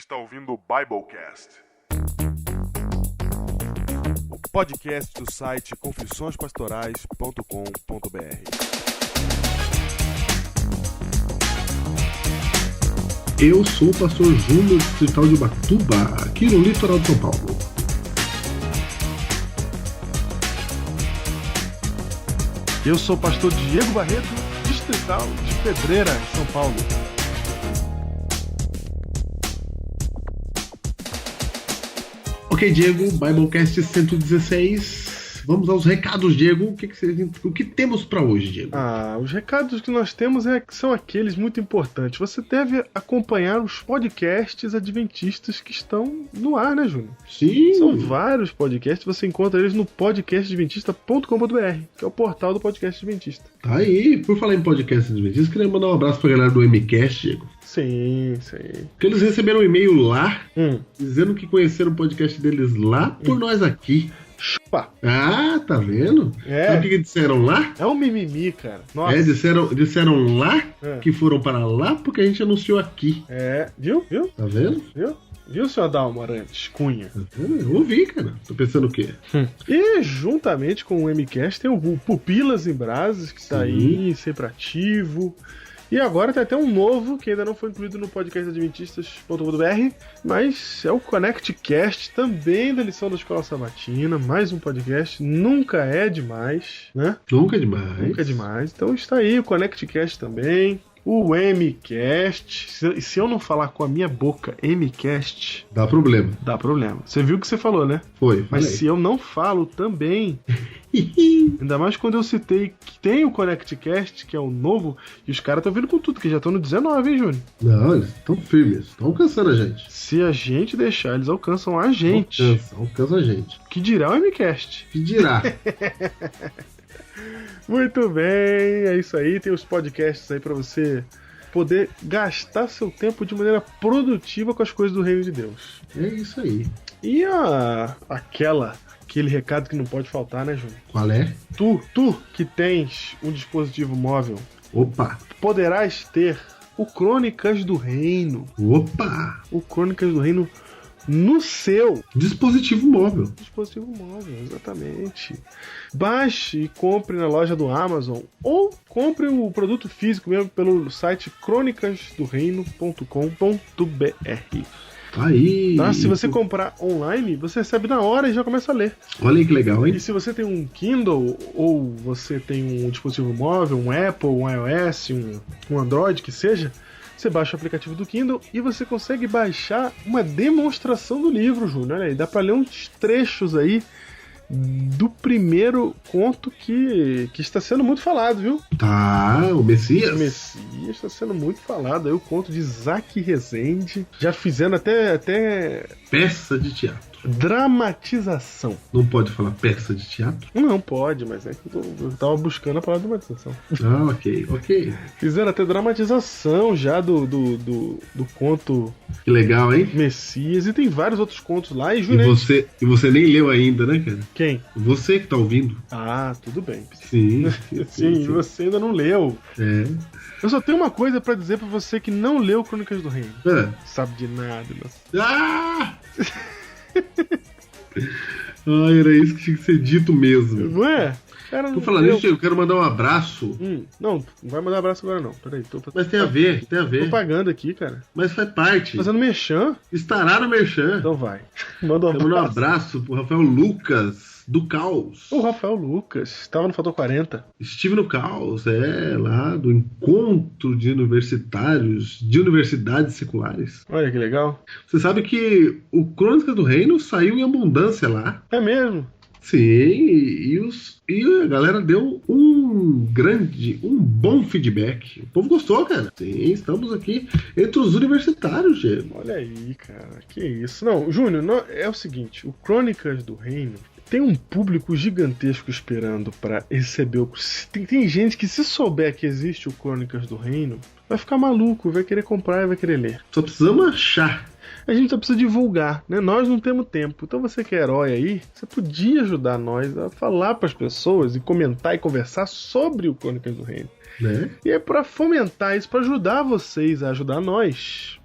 está ouvindo o Biblecast, o podcast do site confissõespastorais.com.br. Eu sou o pastor Júnior, distrital de Ubatuba, aqui no litoral de São Paulo. Eu sou o pastor Diego Barreto, distrital de Pedreira, São Paulo. Ok, Diego, Biblecast 116. Vamos aos recados, Diego. O que temos para hoje, Diego? Os recados que nós temos são aqueles muito importantes. Você deve acompanhar os podcasts adventistas que estão no ar, né, Júnior? Sim. São vários podcasts, você encontra eles no podcastadventista.com.br, que é o portal do podcast adventista. Tá aí. Por falar em podcast adventista, queria mandar um abraço pra galera do MCast, Diego. Sim. Porque eles receberam um e-mail lá, dizendo que conheceram o podcast deles lá por nós aqui. Chupa. Ah, tá vendo? É. Sabe o que disseram lá? É um mimimi, cara. Nossa. Disseram lá que foram para lá porque a gente anunciou aqui. Viu? Tá vendo? Viu, senhor Dalmo Arantes Cunha? Eu ouvi, cara. Tô pensando o quê? E juntamente com o MCast tem o Pupilas em Brasas, que tá aí, sempre ativo. E agora tem até um novo, que ainda não foi incluído no podcastadventistas.com.br, mas é o ConnectCast, também da lição da Escola Sabatina, mais um podcast, nunca é demais, né? Nunca é demais. Então está aí o ConnectCast também. O MCast, se eu não falar com a minha boca MCast... Dá problema. Você viu o que você falou, né? Foi, Mas falei. se eu não falo também... Ainda mais quando eu citei que tem o ConnectCast, que é o novo, e os caras estão vindo com tudo, que já estão no 19, hein, Júnior? Não, eles estão firmes, estão alcançando a gente. Se a gente deixar, eles alcançam a gente. Alcançam a gente. Que dirá o MCast? Que dirá? Muito bem, é isso aí. Tem os podcasts aí pra você poder gastar seu tempo de maneira produtiva com as coisas do Reino de Deus. É isso aí. E aquele recado que não pode faltar, né, Júnior? Qual é? Tu que tens um dispositivo móvel, Opa! poderás ter o Crônicas do Reino. Opa! O Crônicas do Reino no seu dispositivo móvel. Dispositivo móvel, exatamente. Baixe e compre na loja do Amazon ou compre o produto físico mesmo pelo site cronicasdoreino.com.br. Aí. Tá? Se você comprar online, você recebe na hora e já começa a ler. Olha aí que legal, hein? E se você tem um Kindle ou você tem um dispositivo móvel, um Apple, um iOS, um Android, que seja, você baixa o aplicativo do Kindle e você consegue baixar uma demonstração do livro, Júnior. Olha aí, dá pra ler uns trechos aí do primeiro conto que está sendo muito falado, viu? Tá, o Messias. O Messias está sendo muito falado. Aí o conto de Isaac Rezende. Já fizeram até peça de teatro. Dramatização. Não pode falar peça de teatro? Não pode, mas é que eu tava buscando a palavra dramatização. Ah, ok. Fizeram até dramatização já do conto. Que legal, hein? Messias, e tem vários outros contos lá. E você nem leu ainda, né, cara? Quem? Você que tá ouvindo. Ah, tudo bem. Sim. Sim, você ainda não leu. É. Eu só tenho uma coisa pra dizer pra você que não leu Crônicas do Reino. Sabe de nada, nossa. Ah! Era isso que tinha que ser dito mesmo. Não é? Tô falando isso, eu quero mandar um abraço. Não vai mandar abraço agora não. Peraí, Mas tem a ver. Propaganda aqui, cara. Mas faz parte. Fazendo merchan? Estará no merchan. Então vai. Manda um abraço pro Rafael Lucas, do Caos. O Rafael Lucas, estava no Fator 40. Estive no Caos, lá do encontro de universitários, de universidades seculares. Olha que legal. Você sabe que o Crônicas do Reino saiu em abundância lá. É mesmo? Sim, e a galera deu um bom feedback. O povo gostou, cara. Sim, estamos aqui entre os universitários, Diego. Olha aí, cara, que isso. Não, Júnior, é o seguinte, o Crônicas do Reino tem um público gigantesco esperando pra receber o... Tem gente que, se souber que existe o Crônicas do Reino, vai ficar maluco, vai querer comprar e vai querer ler. Só precisamos achar A gente só precisa divulgar, né? Nós não temos tempo. Então você que é herói aí, você podia ajudar nós a falar para as pessoas e comentar e conversar sobre o Crônicas do Reino. Né? E é pra fomentar isso, pra ajudar vocês a ajudar nós.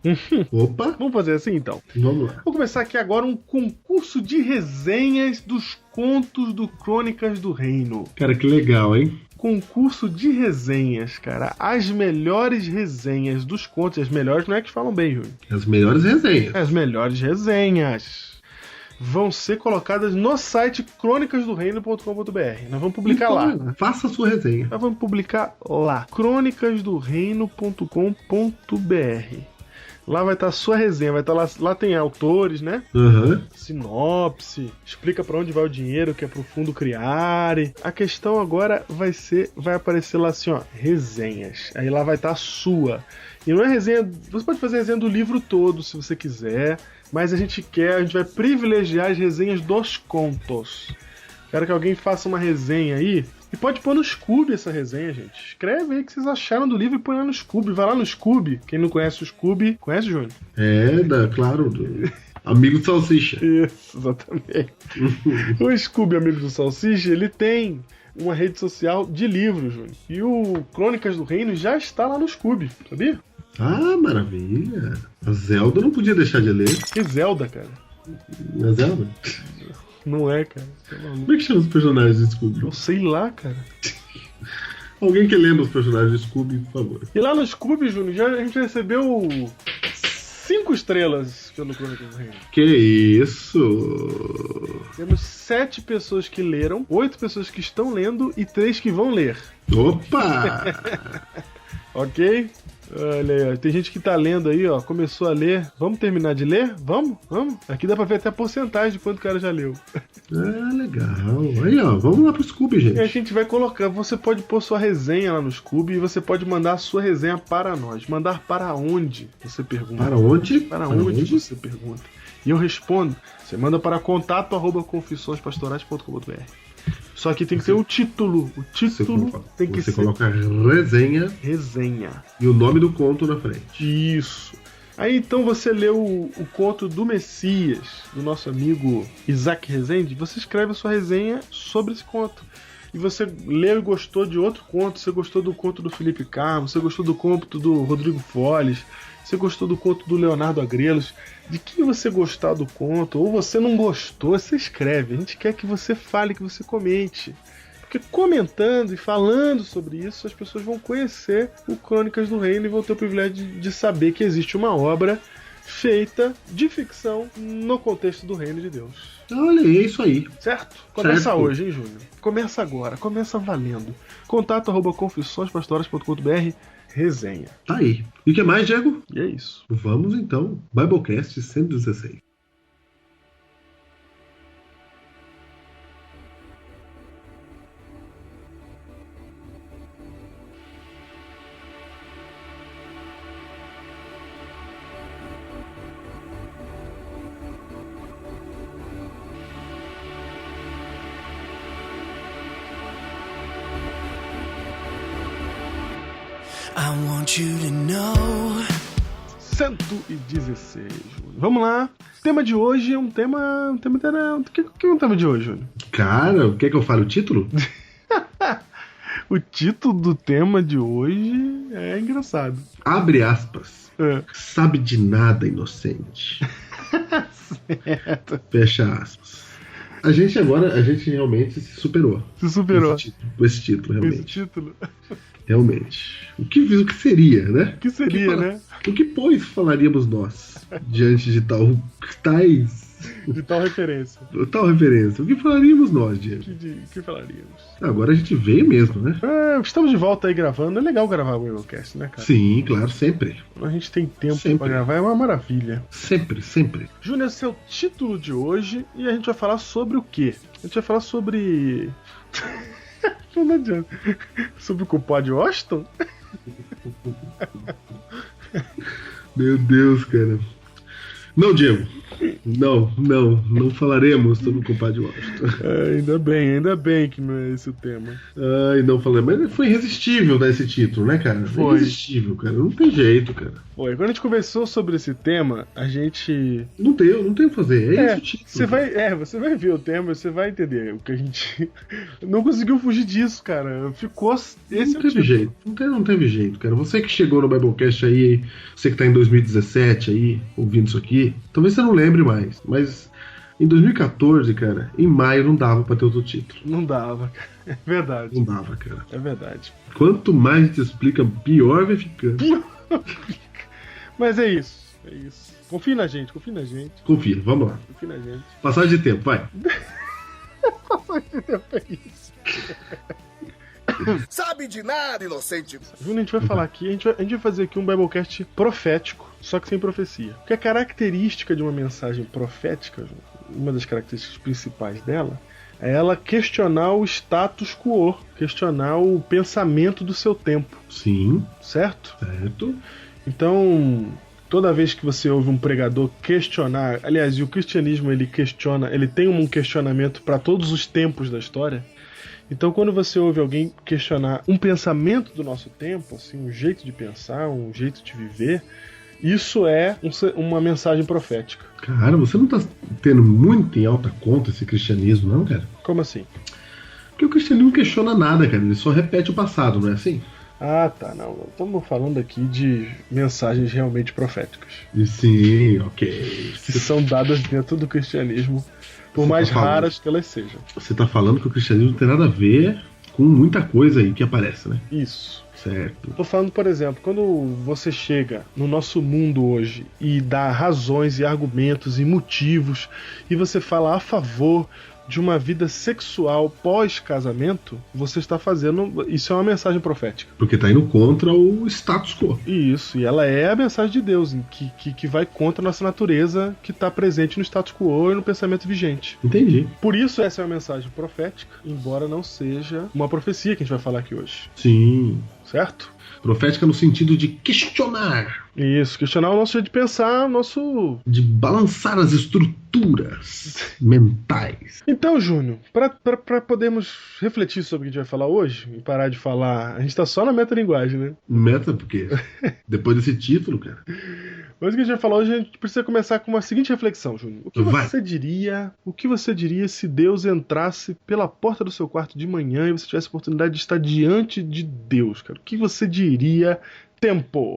Opa! Vamos fazer assim então? Vamos lá. Vou começar aqui agora um concurso de resenhas dos contos do Crônicas do Reino. Cara, que legal, hein? Concurso de resenhas, cara. As melhores resenhas dos contos. As melhores não é que falam bem, Júlio. As melhores resenhas. As melhores resenhas vão ser colocadas no site crônicasdoreino.com.br. Nós vamos publicar lá. Faça a sua resenha. Nós vamos publicar lá. crônicasdoreino.com.br. Lá vai estar a sua resenha, vai estar lá tem autores, né? Uhum. Sinopse, explica pra onde vai o dinheiro que é pro fundo criar. A questão agora vai aparecer lá assim, ó, resenhas. Aí lá vai estar a sua. E não é resenha, você pode fazer resenha do livro todo se você quiser, mas a gente vai privilegiar as resenhas dos contos. Quero que alguém faça uma resenha aí. E pode pôr no Scooby essa resenha, gente. Escreve aí o que vocês acharam do livro e põe lá no Scooby. Vai lá no Scooby. Quem não conhece o Scooby, conhece, Júnior? Claro, do Amigo do Salsicha. Isso, exatamente. O Scooby, Amigo do Salsicha, ele tem uma rede social de livros, Júnior. E o Crônicas do Reino já está lá no Scooby, sabia? Ah, maravilha. A Zelda não podia deixar de ler. Que Zelda, cara? A Zelda? Não é, cara. Tá maluco. Como é que chama os personagens de Scooby? Eu sei lá, cara. Alguém que lembra os personagens de Scooby, por favor. E lá no Scooby, Júnior, a gente recebeu 5 estrelas pelo Crônicas do Reino. Que isso? Temos 7 pessoas que leram, 8 pessoas que estão lendo e 3 que vão ler. Opa! Ok? Olha aí, ó. Tem gente que tá lendo aí, ó. Começou a ler. Vamos terminar de ler? Vamos? Aqui dá pra ver até a porcentagem de quanto o cara já leu. Ah, legal. Aí, ó. Vamos lá pro Scooby, gente. E a gente vai colocar. Você pode pôr sua resenha lá no Scooby e você pode mandar a sua resenha para nós. Mandar para onde? Você pergunta. Para onde? Para onde? Você pergunta. E eu respondo. Você manda para contato@confissõespastorais.com.br. Só que tem que ter o título. O título tem que ser. Você coloca resenha. Resenha. E o nome do conto na frente. Isso. Aí então você leu o conto do Messias, do nosso amigo Isaac Rezende. Você escreve a sua resenha sobre esse conto. E você leu e gostou de outro conto. Você gostou do conto do Felipe Carmo. Você gostou do conto do Rodrigo Folles. Você gostou do conto do Leonardo Agrelos. De quem você gostar do conto, ou você não gostou, você escreve. A gente quer que você fale, que você comente. Porque comentando e falando sobre isso, as pessoas vão conhecer o Crônicas do Reino e vão ter o privilégio de saber que existe uma obra feita de ficção no contexto do Reino de Deus. Olha, é isso aí. Certo? Começa Certo. hoje, hein, Júnior? Começa agora, começa valendo. contato@confissõespastorais.com.br, resenha. Tá aí. E o que mais, Diego? E é isso. Vamos então. Biblecast 116. I want you to know. 116, Júnior. Vamos lá. O tema de hoje é um tema. O que é o tema de hoje, Júnior? Cara, quer que eu fale o título? O título do tema de hoje é engraçado. Abre aspas. É. Sabe de nada, inocente. Certo. Fecha aspas. A gente realmente se superou. Se superou. Esse título, realmente. Esse título. Realmente. O que seria, né? O que seria, né? O que, pois, falaríamos nós diante de De tal referência. tal referência? O que falaríamos nós, Diego? O que falaríamos? Agora a gente veio mesmo, né? Estamos de volta aí gravando. É legal gravar o Biblecast, né, cara? Sim, claro, sempre. A gente tem tempo Sempre. pra gravar, é uma maravilha. Sempre, sempre. Júnior, esse é o título de hoje e a gente vai falar sobre o quê? A gente vai falar sobre... Não adianta. Sobre o compadre Washington? Meu Deus, cara. Não, Diego. Não falaremos sobre o compadre Washington. Ainda bem que não é esse o tema. Ai, não falei, mas foi irresistível dar esse título, né, cara? Foi. Irresistível, cara. Não tem jeito, cara. Foi. Quando a gente conversou sobre esse tema, a gente... Não tem o que fazer. É esse o título. Você vai ver o tema, você vai entender o que a gente... Não conseguiu fugir disso, cara. Ficou... Esse Não teve jeito. Não teve jeito, cara. Você que chegou no Biblecast aí, você que tá em 2017 aí, ouvindo isso aqui, talvez você não lembre mais, mas em 2014, cara, em maio não dava pra ter outro título. Não dava, cara. É verdade. Não dava, cara. É verdade. Quanto mais a gente explica, pior vai ficando. Mas é isso. Confia na gente. Confia, vamos lá. Confia na gente. Passagem de tempo, vai. Passagem de tempo é isso. Sabe de nada, inocente. Júnior, a gente vai falar aqui, a gente vai fazer aqui um Biblecast profético, só que sem profecia. Porque a característica de uma mensagem profética, Júnior, uma das características principais dela, é ela questionar o status quo, questionar o pensamento do seu tempo. Sim. Certo? Certo. Então, toda vez que você ouve um pregador questionar, aliás, e o cristianismo ele tem um questionamento para todos os tempos da história. Então, quando você ouve alguém questionar um pensamento do nosso tempo, assim, um jeito de pensar, um jeito de viver, isso é uma mensagem profética. Cara, você não tá tendo muito em alta conta esse cristianismo, não, cara? Como assim? Porque o cristianismo não questiona nada, cara. Ele só repete o passado, não é assim? Ah, tá, não. Estamos falando aqui de mensagens realmente proféticas. E sim, ok. Que são dadas dentro do cristianismo, por Você mais tá falando. raras que elas sejam. Você tá falando que o cristianismo não tem nada a ver com muita coisa aí que aparece, né? Isso. Certo. Tô falando, por exemplo, quando você chega no nosso mundo hoje e dá razões e argumentos e motivos e você fala a favor de uma vida sexual pós-casamento, você está fazendo... Isso é uma mensagem profética. Porque tá indo contra o status quo. Isso, e ela é a mensagem de Deus, que vai contra a nossa natureza, que está presente no status quo e no pensamento vigente. Entendi. Por isso essa é uma mensagem profética, embora não seja uma profecia que a gente vai falar aqui hoje. Sim. Certo? Profética no sentido de questionar. Isso, questionar o nosso jeito de pensar, o nosso... De balançar as estruturas mentais. Então, Júnior, para podermos refletir sobre o que a gente vai falar hoje e parar de falar... A gente tá só na metalinguagem, né? Meta, porque depois desse título, cara... Mas o que a gente vai falar hoje, a gente precisa começar com uma seguinte reflexão, Júnior. O que você diria se Deus entrasse pela porta do seu quarto de manhã e você tivesse a oportunidade de estar diante de Deus, cara? O que você diria, tempo?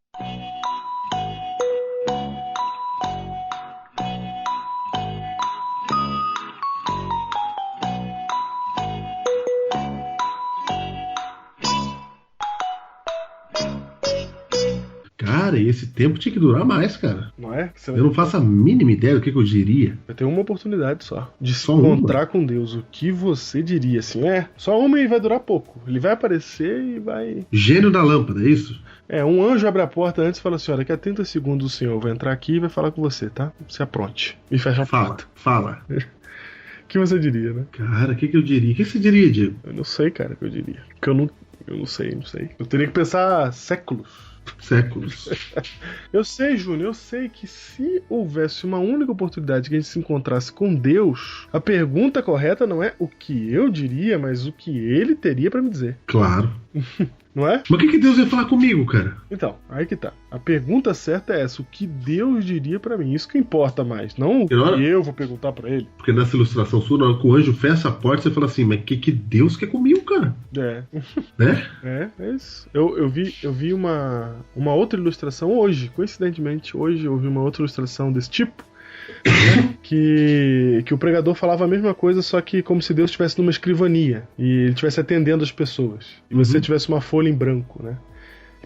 Cara, e esse tempo tinha que durar mais, cara. Não é? Eu não faço a mínima ideia do que eu diria. Vai ter uma oportunidade só de se Só encontrar com Deus. O que você diria, assim? Só uma e vai durar pouco. Ele vai aparecer e vai... Gênio da lâmpada, é isso? Um anjo abre a porta antes e fala assim, olha, daqui a 30 segundos o senhor vai entrar aqui e vai falar com você, tá? Se apronte. E fecha a porta. Fala. O que você diria, né? Cara, o que eu diria? O que você diria, Diego? Eu não sei, cara, o que eu diria. Porque eu não sei. Eu teria que pensar séculos. Eu sei, Júnior, eu sei que se houvesse uma única oportunidade que a gente se encontrasse com Deus, a pergunta correta não é o que eu diria, mas o que ele teria pra me dizer. Claro. Não é? Mas o que Deus ia falar comigo, cara? Então, aí que tá. A pergunta certa é essa, o que Deus diria pra mim. Isso que importa mais, não o que eu vou perguntar pra ele. Porque nessa ilustração sua, na hora que o anjo fecha a porta, você fala assim, mas o que Deus quer comigo, cara? Né? É isso. Eu vi uma outra ilustração hoje, coincidentemente, eu vi uma outra ilustração desse tipo, né, que o pregador falava a mesma coisa, só que como se Deus estivesse numa escrivania e ele estivesse atendendo as pessoas. E você tivesse uma folha em branco, né?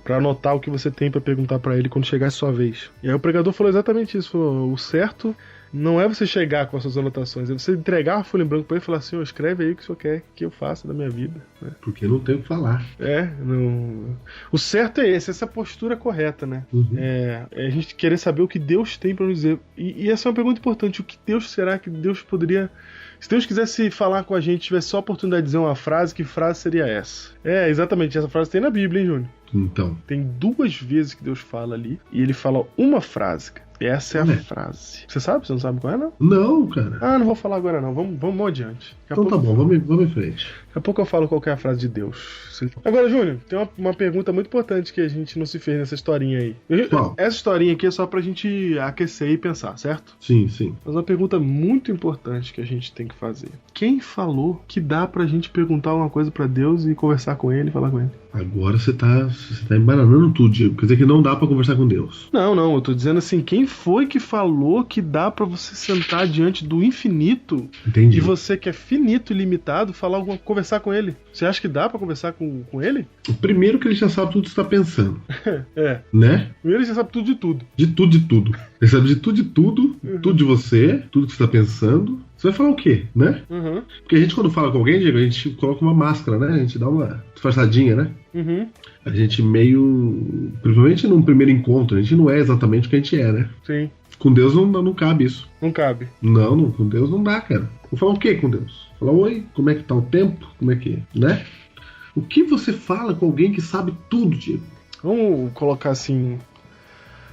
Pra anotar o que você tem pra perguntar pra ele quando chegar a sua vez. E aí o pregador falou exatamente isso. Falou, o certo não é você chegar com as suas anotações, é você entregar a folha em branco pra ele e falar assim, escreve aí o que o senhor quer que eu faça da minha vida, né? Porque não tem o que falar. O certo é essa é a postura correta, né? É a gente querer saber o que Deus tem pra nos dizer. E essa é uma pergunta importante. O que Deus será que Deus poderia... Se Deus quisesse falar com a gente, tivesse só a oportunidade de dizer uma frase, que frase seria essa? Exatamente, essa frase tem na Bíblia, hein, Júnior? Então. Tem 2 vezes que Deus fala ali, e ele fala uma frase. E essa é a frase. Você sabe? Você não sabe qual é, não? Não, cara. Ah, não vou falar agora não. Vamos adiante. Então tá bom, vamos em frente. Daqui a pouco eu falo qual que é a frase de Deus. Agora, Júnior, tem uma pergunta muito importante que a gente não se fez nessa historinha aí. Qual? Essa historinha aqui é só pra gente aquecer e pensar, certo? Sim, sim. Mas uma pergunta muito importante que a gente tem que fazer. Quem falou que dá pra gente perguntar uma coisa pra Deus e conversar com ele e falar com ele? Agora você tá embananando tudo, Diego. Quer dizer que não dá pra conversar com Deus. Não, eu tô dizendo assim, quem foi que falou que dá pra você sentar diante do infinito Entendi. e você que é finito e limitado, conversar com ele? Você acha que dá pra conversar com ele? Primeiro que ele já sabe tudo que você tá pensando. É. Né? Primeiro ele já sabe tudo de tudo. De tudo. Ele sabe de tudo, tudo de você, tudo que você tá pensando. Você vai falar o quê, né? Uhum. Porque a gente, quando fala com alguém, Diego, a gente coloca uma máscara, né? A gente dá uma disfarçadinha, né? Uhum. A gente meio... Principalmente num primeiro encontro, a gente não é exatamente o que a gente é, né? Sim. Com Deus não cabe isso. Não cabe. Não, com Deus não dá, cara. Vou falar o quê com Deus? Falar, oi, como é que tá o tempo? Como é que é, né? O que você fala com alguém que sabe tudo, Diego? Vamos colocar assim,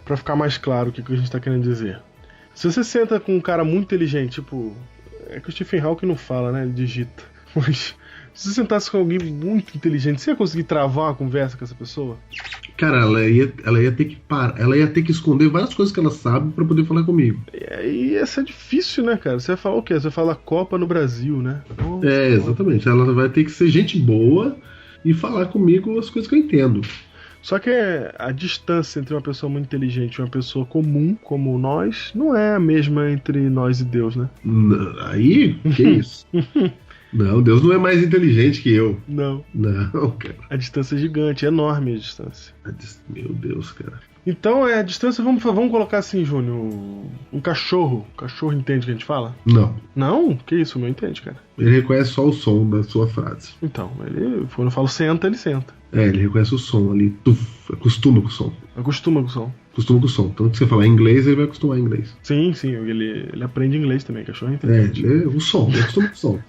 pra ficar mais claro o que a gente tá querendo dizer. Se você senta com um cara muito inteligente, tipo... É que o Stephen Hawking não fala, né? Ele digita. Mas se você sentasse com alguém muito inteligente, você ia conseguir travar uma conversa com essa pessoa? Cara, ela ia ter que parar. Ela ia ter que esconder várias coisas que ela sabe pra poder falar comigo. E aí ia ser difícil, né, cara? Você vai falar o quê? Você vai falar Copa no Brasil, né? Nossa, Exatamente. Ela vai ter que ser gente boa e falar comigo as coisas que eu entendo. Só que a distância entre uma pessoa muito inteligente e uma pessoa comum, como nós, não é a mesma entre nós e Deus, né? Aí, que isso? Não, Deus não é mais inteligente que eu. Não. Não, cara. A distância é gigante, é enorme a distância. Meu Deus, cara. Então, a distância, vamos colocar assim, Júnior, um cachorro. O cachorro entende o que a gente fala? Não. Não? Que isso, o meu entende, cara. Ele reconhece só o som da sua frase. Então, quando eu falo senta, ele senta. Ele reconhece o som ali. Acostuma com o som. Acostuma com o som. Acostuma com o som. Tanto que você falar inglês, ele vai acostumar em inglês. Sim, ele aprende inglês também, cachorro entende. O som, ele acostuma com o som.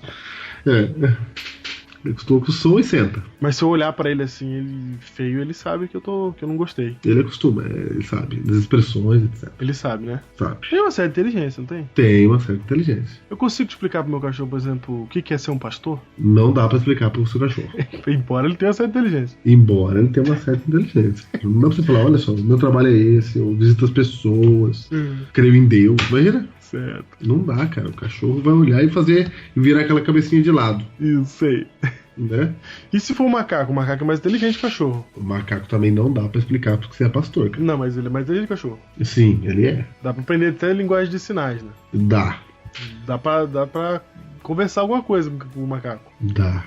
Ele acostuma com o som e senta. Mas se eu olhar pra ele assim, ele feio, ele sabe que eu não gostei. Ele acostuma, ele sabe. Das expressões, etc. Ele sabe, né? Sabe. Tem uma certa inteligência, não tem? Tem uma certa inteligência. Eu consigo te explicar pro meu cachorro, por exemplo, o que é ser um pastor? Não dá pra explicar pro seu cachorro. Embora ele tenha uma certa inteligência. Embora ele tenha uma certa inteligência. Não dá pra você falar, olha só, meu trabalho é esse, eu visito as pessoas, creio em Deus. Imagina. Certo. Não dá, cara. O cachorro vai olhar e virar aquela cabecinha de lado. Isso aí. Né? E se for o macaco? O macaco é mais inteligente que o cachorro. O macaco também não dá pra explicar porque você é pastor, cara. Não, mas ele é mais inteligente que o cachorro. Sim, ele é. Dá pra aprender até linguagem de sinais, né? Dá. Dá pra conversar alguma coisa com o macaco. Dá.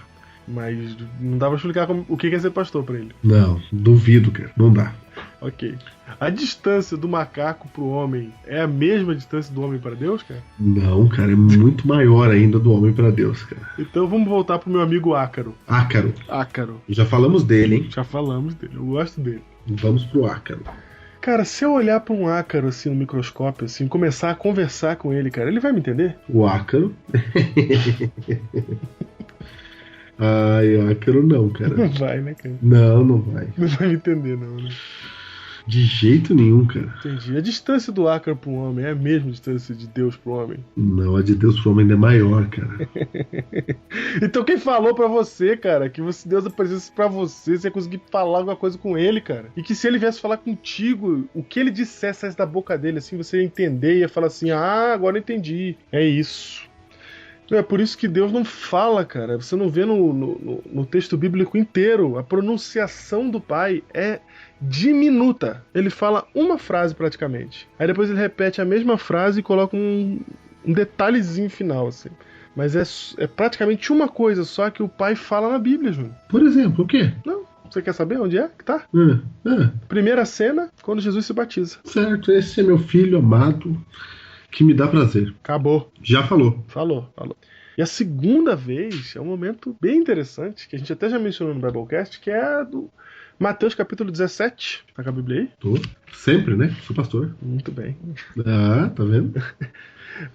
Mas não dá pra explicar o que é ser pastor pra ele. Não, duvido, cara. Não dá. Ok. A distância do macaco pro homem é a mesma distância do homem para Deus, cara? Não, cara, é muito maior ainda do homem pra Deus, cara. Então vamos voltar pro meu amigo Ácaro. Ácaro. Já falamos dele, hein? Já falamos dele, eu gosto dele. Vamos pro Ácaro. Cara, se eu olhar pra um ácaro assim no microscópio, assim, começar a conversar com ele, cara, ele vai me entender? O Ácaro? Ai, Ácaro não, cara. Não vai, né, cara? Não vai. Não vai me entender, não, né? De jeito nenhum, cara. Entendi. A distância do ácaro pro homem é a mesma distância de Deus pro homem? Não, a de Deus pro homem ainda é maior, cara. Então quem falou pra você, cara, que se Deus aparecesse pra você, você ia conseguir falar alguma coisa com ele, cara? E que se ele viesse falar contigo, o que ele dissesse saísse da boca dele, assim, você ia entender e ia falar assim, agora eu entendi. É isso. É por isso que Deus não fala, cara. Você não vê no texto bíblico inteiro. A pronunciação do Pai é diminuta. Ele fala uma frase praticamente. Aí depois ele repete a mesma frase e coloca um detalhezinho final, assim. Mas é praticamente uma coisa só que o Pai fala na Bíblia, Júnior. Por exemplo, o quê? Não. Você quer saber onde é que tá? Primeira cena, quando Jesus se batiza. Certo, esse é meu filho amado, que me dá prazer. Acabou. Já falou. Falou. E a segunda vez é um momento bem interessante, que a gente até já mencionou no Biblecast, que é a do Mateus capítulo 17. Tá com a Bíblia aí? Tô. Sempre, né? Sou pastor. Muito bem. Tá vendo?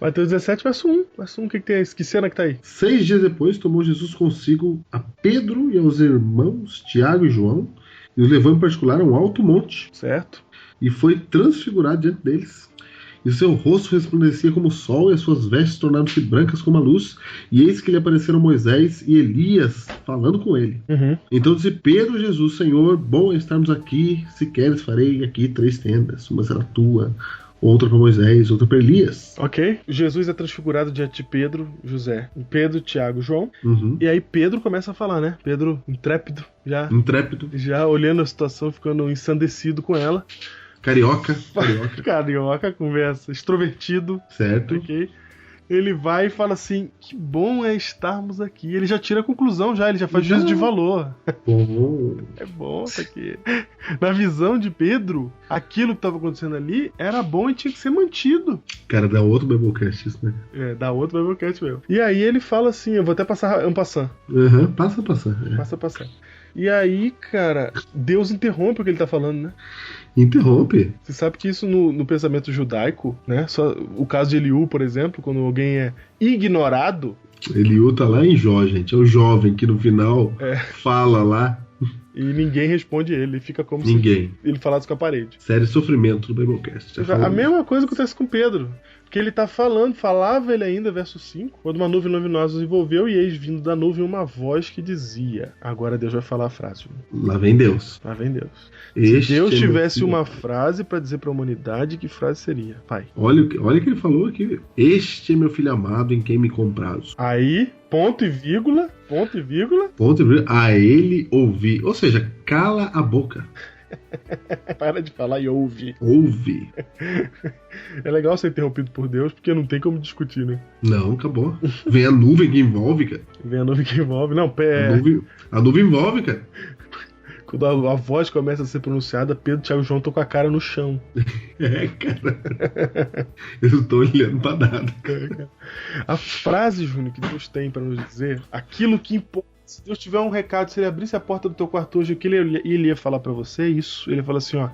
Mateus 17, verso 1. Verso 1, o que tem aí? Que cena que tá aí? 6 dias depois, tomou Jesus consigo a Pedro e aos irmãos Tiago e João, e os levou em particular a um alto monte. Certo. E foi transfigurado diante deles. e seu rosto resplandecia como o sol, e as suas vestes tornaram-se brancas como a luz, e eis que lhe apareceram Moisés e Elias falando com ele. Então disse Pedro a Jesus: Senhor, bom é estarmos aqui, se queres farei aqui 3 tendas, uma será tua, outra para Moisés, outra para Elias. Ok. Jesus é transfigurado diante de Pedro, José, Pedro, Tiago, João. E aí Pedro começa a falar, né? Pedro, intrépido, já olhando a situação, ficando ensandecido com ela. Carioca. Carioca, conversa, extrovertido. Certo. Ok. Ele vai e fala assim: que bom é estarmos aqui. Ele já tira a conclusão, ele já faz juízo de valor. É bom isso aqui. Na visão de Pedro, aquilo que estava acontecendo ali era bom e tinha que ser mantido. Cara, dá outro Biblecast isso, né? Dá outro Biblecast mesmo. E aí ele fala assim, eu vou até passar um passant. Passa. Passa. E aí, cara, Deus interrompe o que ele tá falando, né? Interrompe. Você sabe que isso no pensamento judaico, né? Só o caso de Eliú, por exemplo, quando alguém é ignorado. Eliú tá lá em Jó, gente. É o jovem que no final fala lá. E ninguém responde ele fica como se ele falasse com a parede. Sério sofrimento do Biblecast. A mesma coisa acontece com Pedro. Porque ele tá falava ele ainda, verso 5, quando uma nuvem luminosa os envolveu, e eis vindo da nuvem uma voz que dizia. Agora Deus vai falar a frase. Lá vem Deus. Se Deus tivesse uma frase pra dizer pra humanidade, que frase seria? Pai. Olha o que ele falou aqui. Este é meu filho amado em quem me comprazo. Aí, ponto e vírgula. A ele ouvi. Ou seja, cala a boca. Para de falar e ouve. É legal ser interrompido por Deus, porque não tem como discutir, né? Não, acabou. Vem a nuvem que envolve, cara. Não, a nuvem envolve, cara. Quando a voz começa a ser pronunciada, Pedro, Tiago e João estão com a cara no chão. Cara. Eu não tô olhando pra nada. A frase, Júnior, que Deus tem pra nos dizer, aquilo que importa. Se Deus tiver um recado, se ele abrisse a porta do teu quarto hoje, o que ele ia falar pra você é isso. Ele fala assim, ó: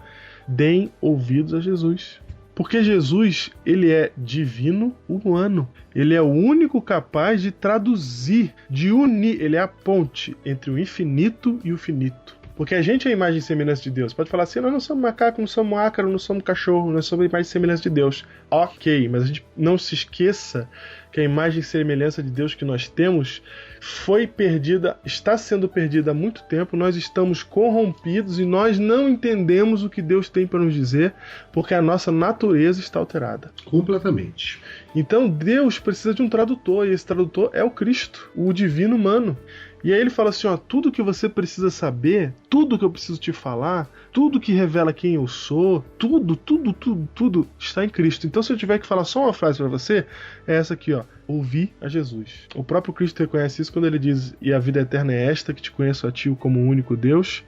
deem ouvidos a Jesus. Porque Jesus, ele é divino humano. Ele é o único capaz de traduzir, de unir. Ele é a ponte entre o infinito e o finito. Porque a gente é a imagem e semelhança de Deus. Pode falar assim: nós não somos macaco, não somos ácaro, não somos cachorro, nós somos a imagem e semelhança de Deus. Ok, mas a gente não se esqueça que a imagem e semelhança de Deus que nós temos foi perdida, está sendo perdida há muito tempo. Nós estamos corrompidos e nós não entendemos o que Deus tem para nos dizer, porque a nossa natureza está alterada. Completamente. Então Deus precisa de um tradutor, e esse tradutor é o Cristo, o divino humano. E aí ele fala assim, ó: tudo que você precisa saber, tudo que eu preciso te falar, tudo que revela quem eu sou, tudo está em Cristo. Então se eu tiver que falar só uma frase para você, é essa aqui, ó: ouvir a Jesus. O próprio Cristo reconhece isso quando ele diz: e a vida eterna é esta, que te conheço a ti como o único Deus,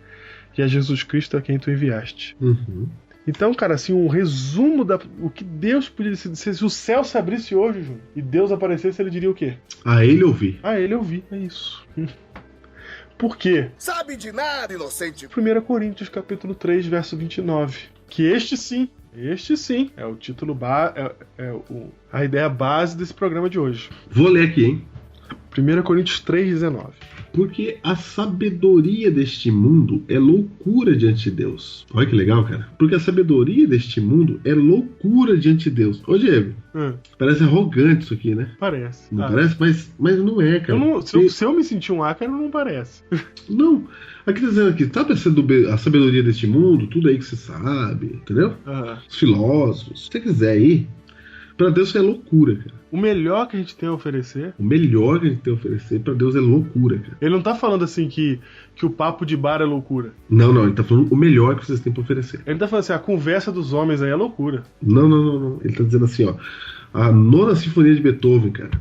e a Jesus Cristo a quem tu enviaste. Então, cara, assim, um resumo o que Deus podia dizer. Se o céu se abrisse hoje, Júnior, e Deus aparecesse, ele diria o quê? A ele ouvir. É isso. Por quê? Sabe de nada, inocente. 1 Coríntios, capítulo 3, verso 29. Que este sim, é o título a ideia base desse programa de hoje. Vou ler aqui, hein? 1 Coríntios 3, 19. Porque a sabedoria deste mundo é loucura diante de Deus. Olha que legal, cara. Porque a sabedoria deste mundo é loucura diante de Deus. Ô, Diego, parece arrogante isso aqui, né? Parece. Não parece? Mas não é, cara. Se eu me sentir um ácaro, não parece. Não. Aqui tá dizendo aqui, sabe a sabedoria deste mundo? Tudo aí que você sabe, entendeu? Os filósofos. Se você quiser aí, pra Deus isso é loucura, cara. O melhor que a gente tem a oferecer... pra Deus é loucura, cara. Ele não tá falando assim que o papo de bar é loucura. Não, ele tá falando o melhor que vocês têm pra oferecer. Ele tá falando assim, a conversa dos homens aí é loucura. Não. Ele tá dizendo assim, ó: a 9ª Sinfonia de Beethoven, cara.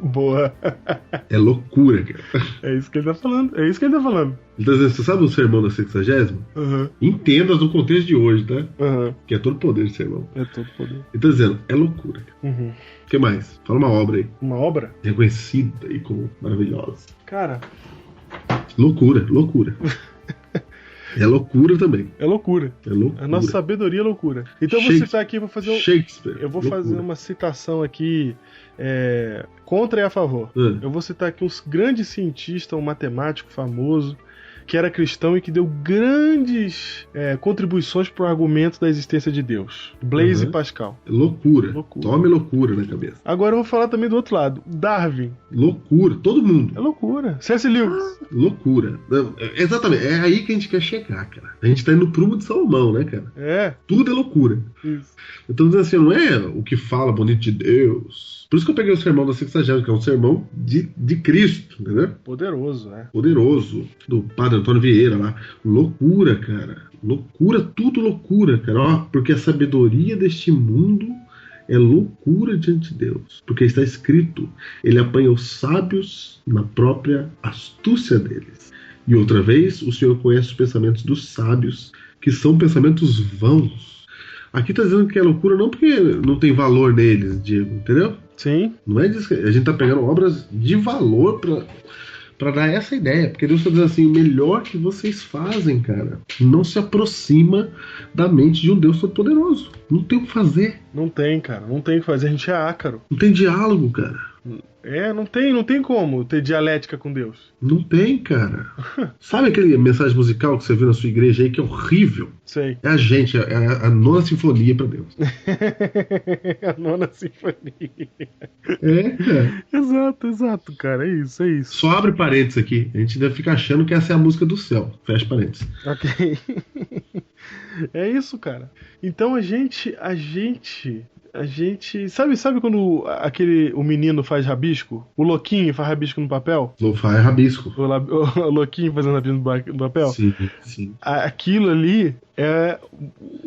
Boa. É loucura, cara. É isso que ele tá falando. Ele tá dizendo, você sabe o sermão da 60ª? Entendas no contexto de hoje, tá? Que é todo poder de sermão. É todo poder. Ele tá dizendo, é loucura. O que mais? Fala uma obra aí. Uma obra? Reconhecida aí como maravilhosa. Cara. Loucura. É loucura também. É loucura. A nossa sabedoria é loucura. Então eu vou citar aqui, vou fazer Shakespeare. Eu vou fazer uma citação aqui contra e a favor. Eu vou citar aqui um grande cientista, um matemático famoso, que era cristão e que deu grandes contribuições pro argumento da existência de Deus. Blaise Pascal. Loucura. Tome loucura na cabeça. Agora eu vou falar também do outro lado. Darwin. Loucura. Todo mundo. É loucura. C.S. Lewis. Loucura. Exatamente. É aí que a gente quer chegar, cara. A gente tá indo no prumo de Salomão, né, cara? É. Tudo é loucura. Isso. Então, dizendo assim, não é o que fala bonito de Deus. Por isso que eu peguei o sermão da Sexagésima, que é um sermão de Cristo, entendeu? Poderoso, né? Poderoso. Do padre Antônio Vieira lá. Loucura, cara. Loucura, tudo loucura, cara. Ó, porque a sabedoria deste mundo é loucura diante de Deus. Porque está escrito, ele apanha os sábios na própria astúcia deles. E outra vez, o Senhor conhece os pensamentos dos sábios, que são pensamentos vãos. Aqui está dizendo que é loucura não porque não tem valor neles, Diego, entendeu? Sim. Não é disso que a gente está pegando obras de valor para dar essa ideia. Porque Deus está dizendo assim, o melhor que vocês fazem, cara, não se aproxima da mente de um Deus Todo-Poderoso. Não tem o que fazer. Não tem, cara. Não tem o que fazer. A gente é ácaro. Não tem diálogo, cara. Não tem como ter dialética com Deus. Não tem, cara. Sabe aquele mensagem musical que você viu na sua igreja aí que é horrível? Sei. É a gente, é a nona sinfonia pra Deus. A nona sinfonia. É, cara. Exato, cara. É isso. Só abre parênteses aqui. A gente deve ficar achando que essa é a música do céu. Fecha parênteses. Ok. É isso, cara. Então a gente sabe quando o menino faz rabisco? O louquinho faz rabisco no papel? Lo-fi rabisco. O louquinho fazendo rabisco no papel? Sim. Aquilo ali é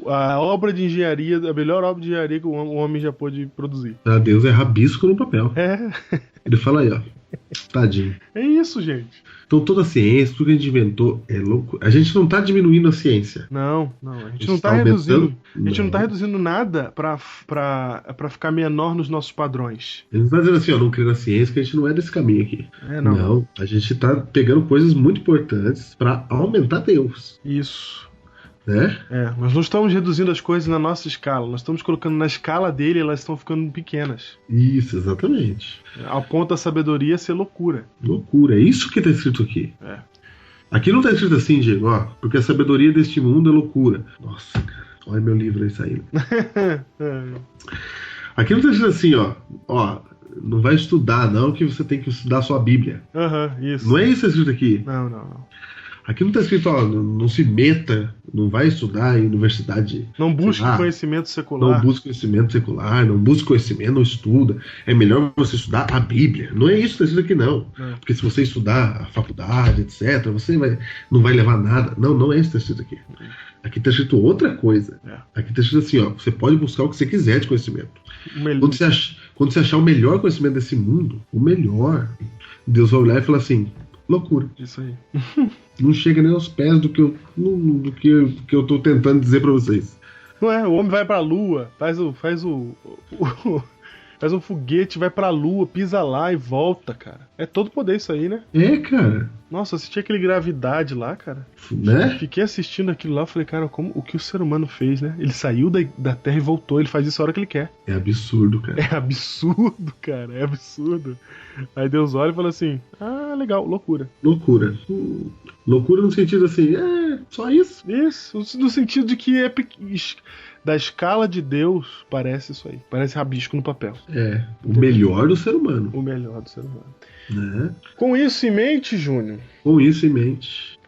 a obra de engenharia, a melhor obra de engenharia que o homem já pôde produzir. Pra Deus é rabisco no papel. É. Ele fala aí, ó. Tadinho. É isso, gente. Então toda a ciência, tudo que a gente inventou é louco. A gente não tá diminuindo a ciência. Não. A gente não tá reduzindo. A gente não tá reduzindo nada pra ficar menor nos nossos padrões. A gente tá dizendo assim, ó, não creio na ciência, que a gente não é desse caminho aqui. Não. A gente tá pegando coisas muito importantes pra aumentar Deus. Isso. Né? Nós não estamos reduzindo as coisas na nossa escala. Nós estamos colocando na escala dele, elas estão ficando pequenas. Isso, exatamente. Ao ponto da sabedoria ser loucura. Loucura, é isso que está escrito aqui. Aqui não está escrito assim, Diego, ó, porque a sabedoria deste mundo é loucura. Nossa, cara, olha meu livro aí saindo. Aqui não está escrito assim, ó, não vai estudar não, que você tem que estudar a sua Bíblia. Isso. Não é isso que está escrito aqui? Não. Aqui não está escrito, ó, não se meta, não vai estudar em universidade. Não busque conhecimento secular. Não busque conhecimento secular, não busque conhecimento, não estuda. É melhor você estudar a Bíblia. Não é isso que está escrito aqui, não. Porque se você estudar a faculdade, etc., você não vai levar nada. Não é isso que está escrito aqui. Aqui está escrito outra coisa. Aqui está escrito assim, ó, você pode buscar o que você quiser de conhecimento. Quando você achar o melhor conhecimento desse mundo, o melhor, Deus vai olhar e falar assim, loucura. Isso aí. Não chega nem aos pés do que eu tô tentando dizer pra vocês. Não é? O homem vai pra lua, faz um foguete, vai pra lua, pisa lá e volta, cara. É todo poder isso aí, né? É, cara. Nossa, assisti aquele Gravidade lá, cara. Né? Fiquei assistindo aquilo lá, falei, cara, o que o ser humano fez, né? Ele saiu da Terra e voltou, ele faz isso a hora que ele quer. É absurdo, cara. É absurdo, cara, é absurdo. Aí Deus olha e fala assim, legal, loucura. Loucura. Loucura no sentido assim, só isso? Isso, no sentido de que da escala de Deus, parece isso aí. Parece rabisco no papel. O melhor do ser humano. O melhor do ser humano. Né? Com isso em mente, Júnior. Com isso em mente,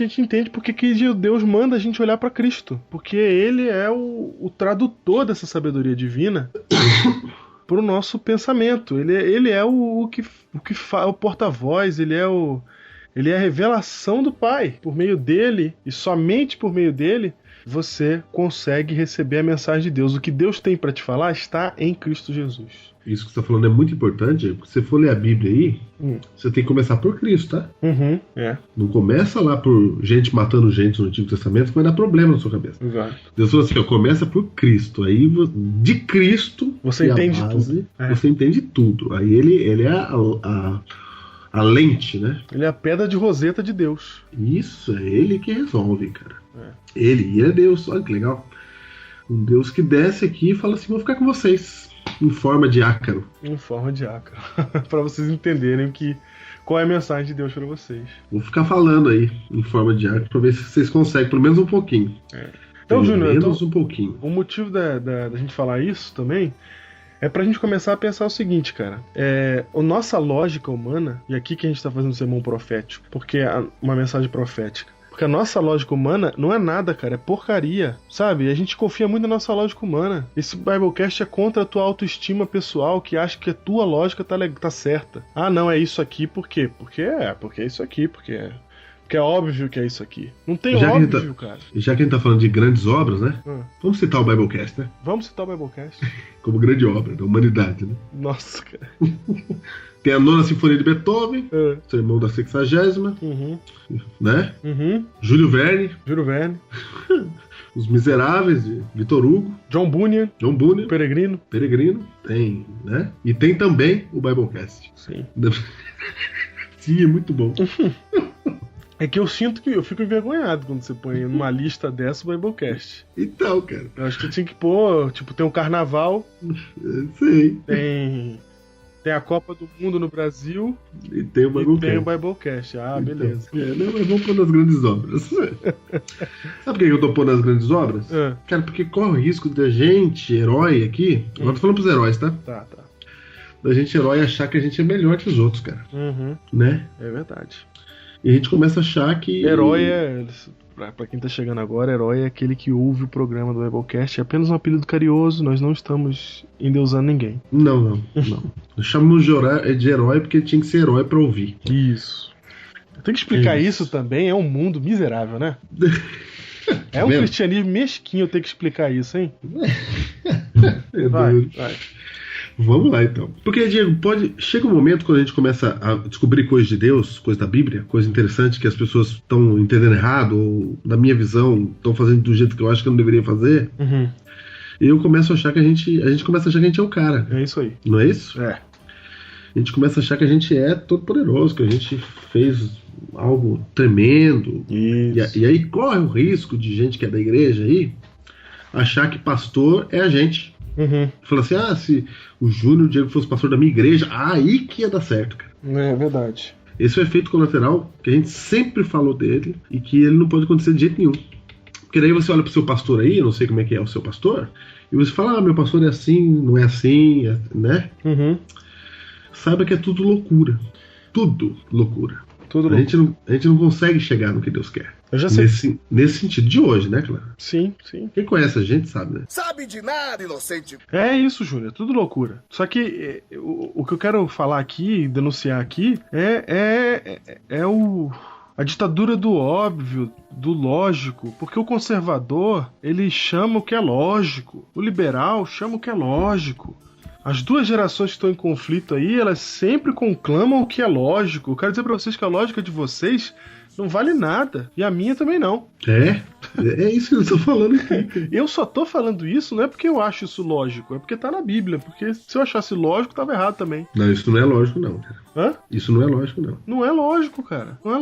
a gente entende porque que Deus manda a gente olhar para Cristo. Porque Ele é o tradutor dessa sabedoria divina para o nosso pensamento. Ele é o que faz o porta-voz, ele é a revelação do Pai. Por meio dele, e somente por meio dele, você consegue receber a mensagem de Deus. O que Deus tem para te falar está em Cristo Jesus. Isso que você está falando é muito importante, porque se você for ler a Bíblia aí, você tem que começar por Cristo, tá? Não começa lá por gente matando gente no Antigo Testamento, que vai dar problema na sua cabeça. Exato. Deus falou assim, começa por Cristo. Aí, de Cristo, você entende tudo. Você entende tudo. Aí ele é a lente, né? Ele é a pedra de roseta de Deus. Isso, é ele que resolve, cara. Ele é Deus, olha que legal. Um Deus que desce aqui e fala assim, vou ficar com vocês. Em forma de ácaro. Em forma de ácaro. Para vocês entenderem qual é a mensagem de Deus pra vocês. Vou ficar falando aí, em forma de arte, pra ver se vocês conseguem, pelo menos um pouquinho. Então, Pelo Júnior, menos um pouquinho. o motivo da gente falar isso também é pra gente começar a pensar o seguinte, cara. A nossa lógica humana, e aqui que a gente tá fazendo um sermão profético, porque é uma mensagem profética. Porque a nossa lógica humana não é nada, cara, é porcaria, sabe? A gente confia muito na nossa lógica humana. Esse Biblecast é contra a tua autoestima pessoal, que acha que a tua lógica tá certa. Ah, não, é isso aqui, por quê? Porque é isso aqui, porque é óbvio que é isso aqui. Não tem óbvio, cara. Já que a gente tá falando de grandes obras, né? Vamos citar o Biblecast, né? Vamos citar o Biblecast. Como grande obra da humanidade, né? Nossa, cara. Tem a 9ª Sinfonia de Beethoven, Sermão da 60ª, né? Júlio Verne, Os Miseráveis, de Victor Hugo, John Bunyan, Peregrino, tem, né? E tem também o Biblecast. Sim. Sim, é muito bom. É que eu sinto que eu fico envergonhado quando você põe numa lista dessa o Biblecast. Então, cara. Eu acho que tinha que pôr, tipo, tem um carnaval. Sei. Tem a Copa do Mundo no Brasil. E tem o Biblecast. Ah, então, beleza. Mas vamos pôr nas grandes obras. Sabe por que eu tô pondo nas grandes obras? Cara, porque corre o risco da gente, herói aqui. Agora tô falando pros heróis, tá? Tá. Da gente, herói, achar que a gente é melhor que os outros, cara. Né? É verdade. E a gente começa a achar que... Herói é... Pra quem tá chegando agora, herói é aquele que ouve o programa do Biblecast. É apenas um apelido carinhoso, nós não estamos endeusando ninguém. Não. Nós chamamos de herói porque tinha que ser herói pra ouvir. Isso. Tem que explicar isso também, é um mundo miserável, né? É um cristianismo mesquinho ter que explicar isso, hein? Vai. Vamos lá, então. Porque, Diego, chega um momento quando a gente começa a descobrir coisas de Deus, coisas da Bíblia, coisa interessante que as pessoas estão entendendo errado, ou, na minha visão, estão fazendo do jeito que eu acho que eu não deveria fazer. E eu começo a achar que a gente começa a achar que a gente é o cara. É isso aí. Não é isso? É. A gente começa a achar que a gente é todo poderoso, que a gente fez algo tremendo. Isso. E aí corre o risco de gente que é da igreja aí achar que pastor é a gente. Fala assim, se o Júnior Diego fosse pastor da minha igreja, aí que ia dar certo, cara. É verdade. Esse é o efeito colateral que a gente sempre falou dele e que ele não pode acontecer de jeito nenhum. Porque daí você olha pro seu pastor aí, eu não sei como é que é o seu pastor, e você fala, meu pastor é assim, não é assim, né? Saiba que é tudo loucura. Tudo loucura. A gente não consegue chegar no que Deus quer. Eu já sei. Nesse sentido de hoje, né, claro? Sim. Quem conhece a gente sabe, né? Sabe de nada, inocente. É isso, Júnior, é tudo loucura. Só que o que eu quero falar aqui, denunciar aqui, a ditadura do óbvio, do lógico, porque o conservador, ele chama o que é lógico, o liberal chama o que é lógico. As duas gerações que estão em conflito aí, elas sempre conclamam o que é lógico. Eu quero dizer pra vocês que a lógica de vocês não vale nada. E a minha também não. É isso que eu tô falando aqui. Eu só tô falando isso não é porque eu acho isso lógico, é porque tá na Bíblia. Porque se eu achasse lógico, tava errado também. Não, isso não é lógico não, cara. Hã? Isso não é lógico não. Não é lógico, cara. Não é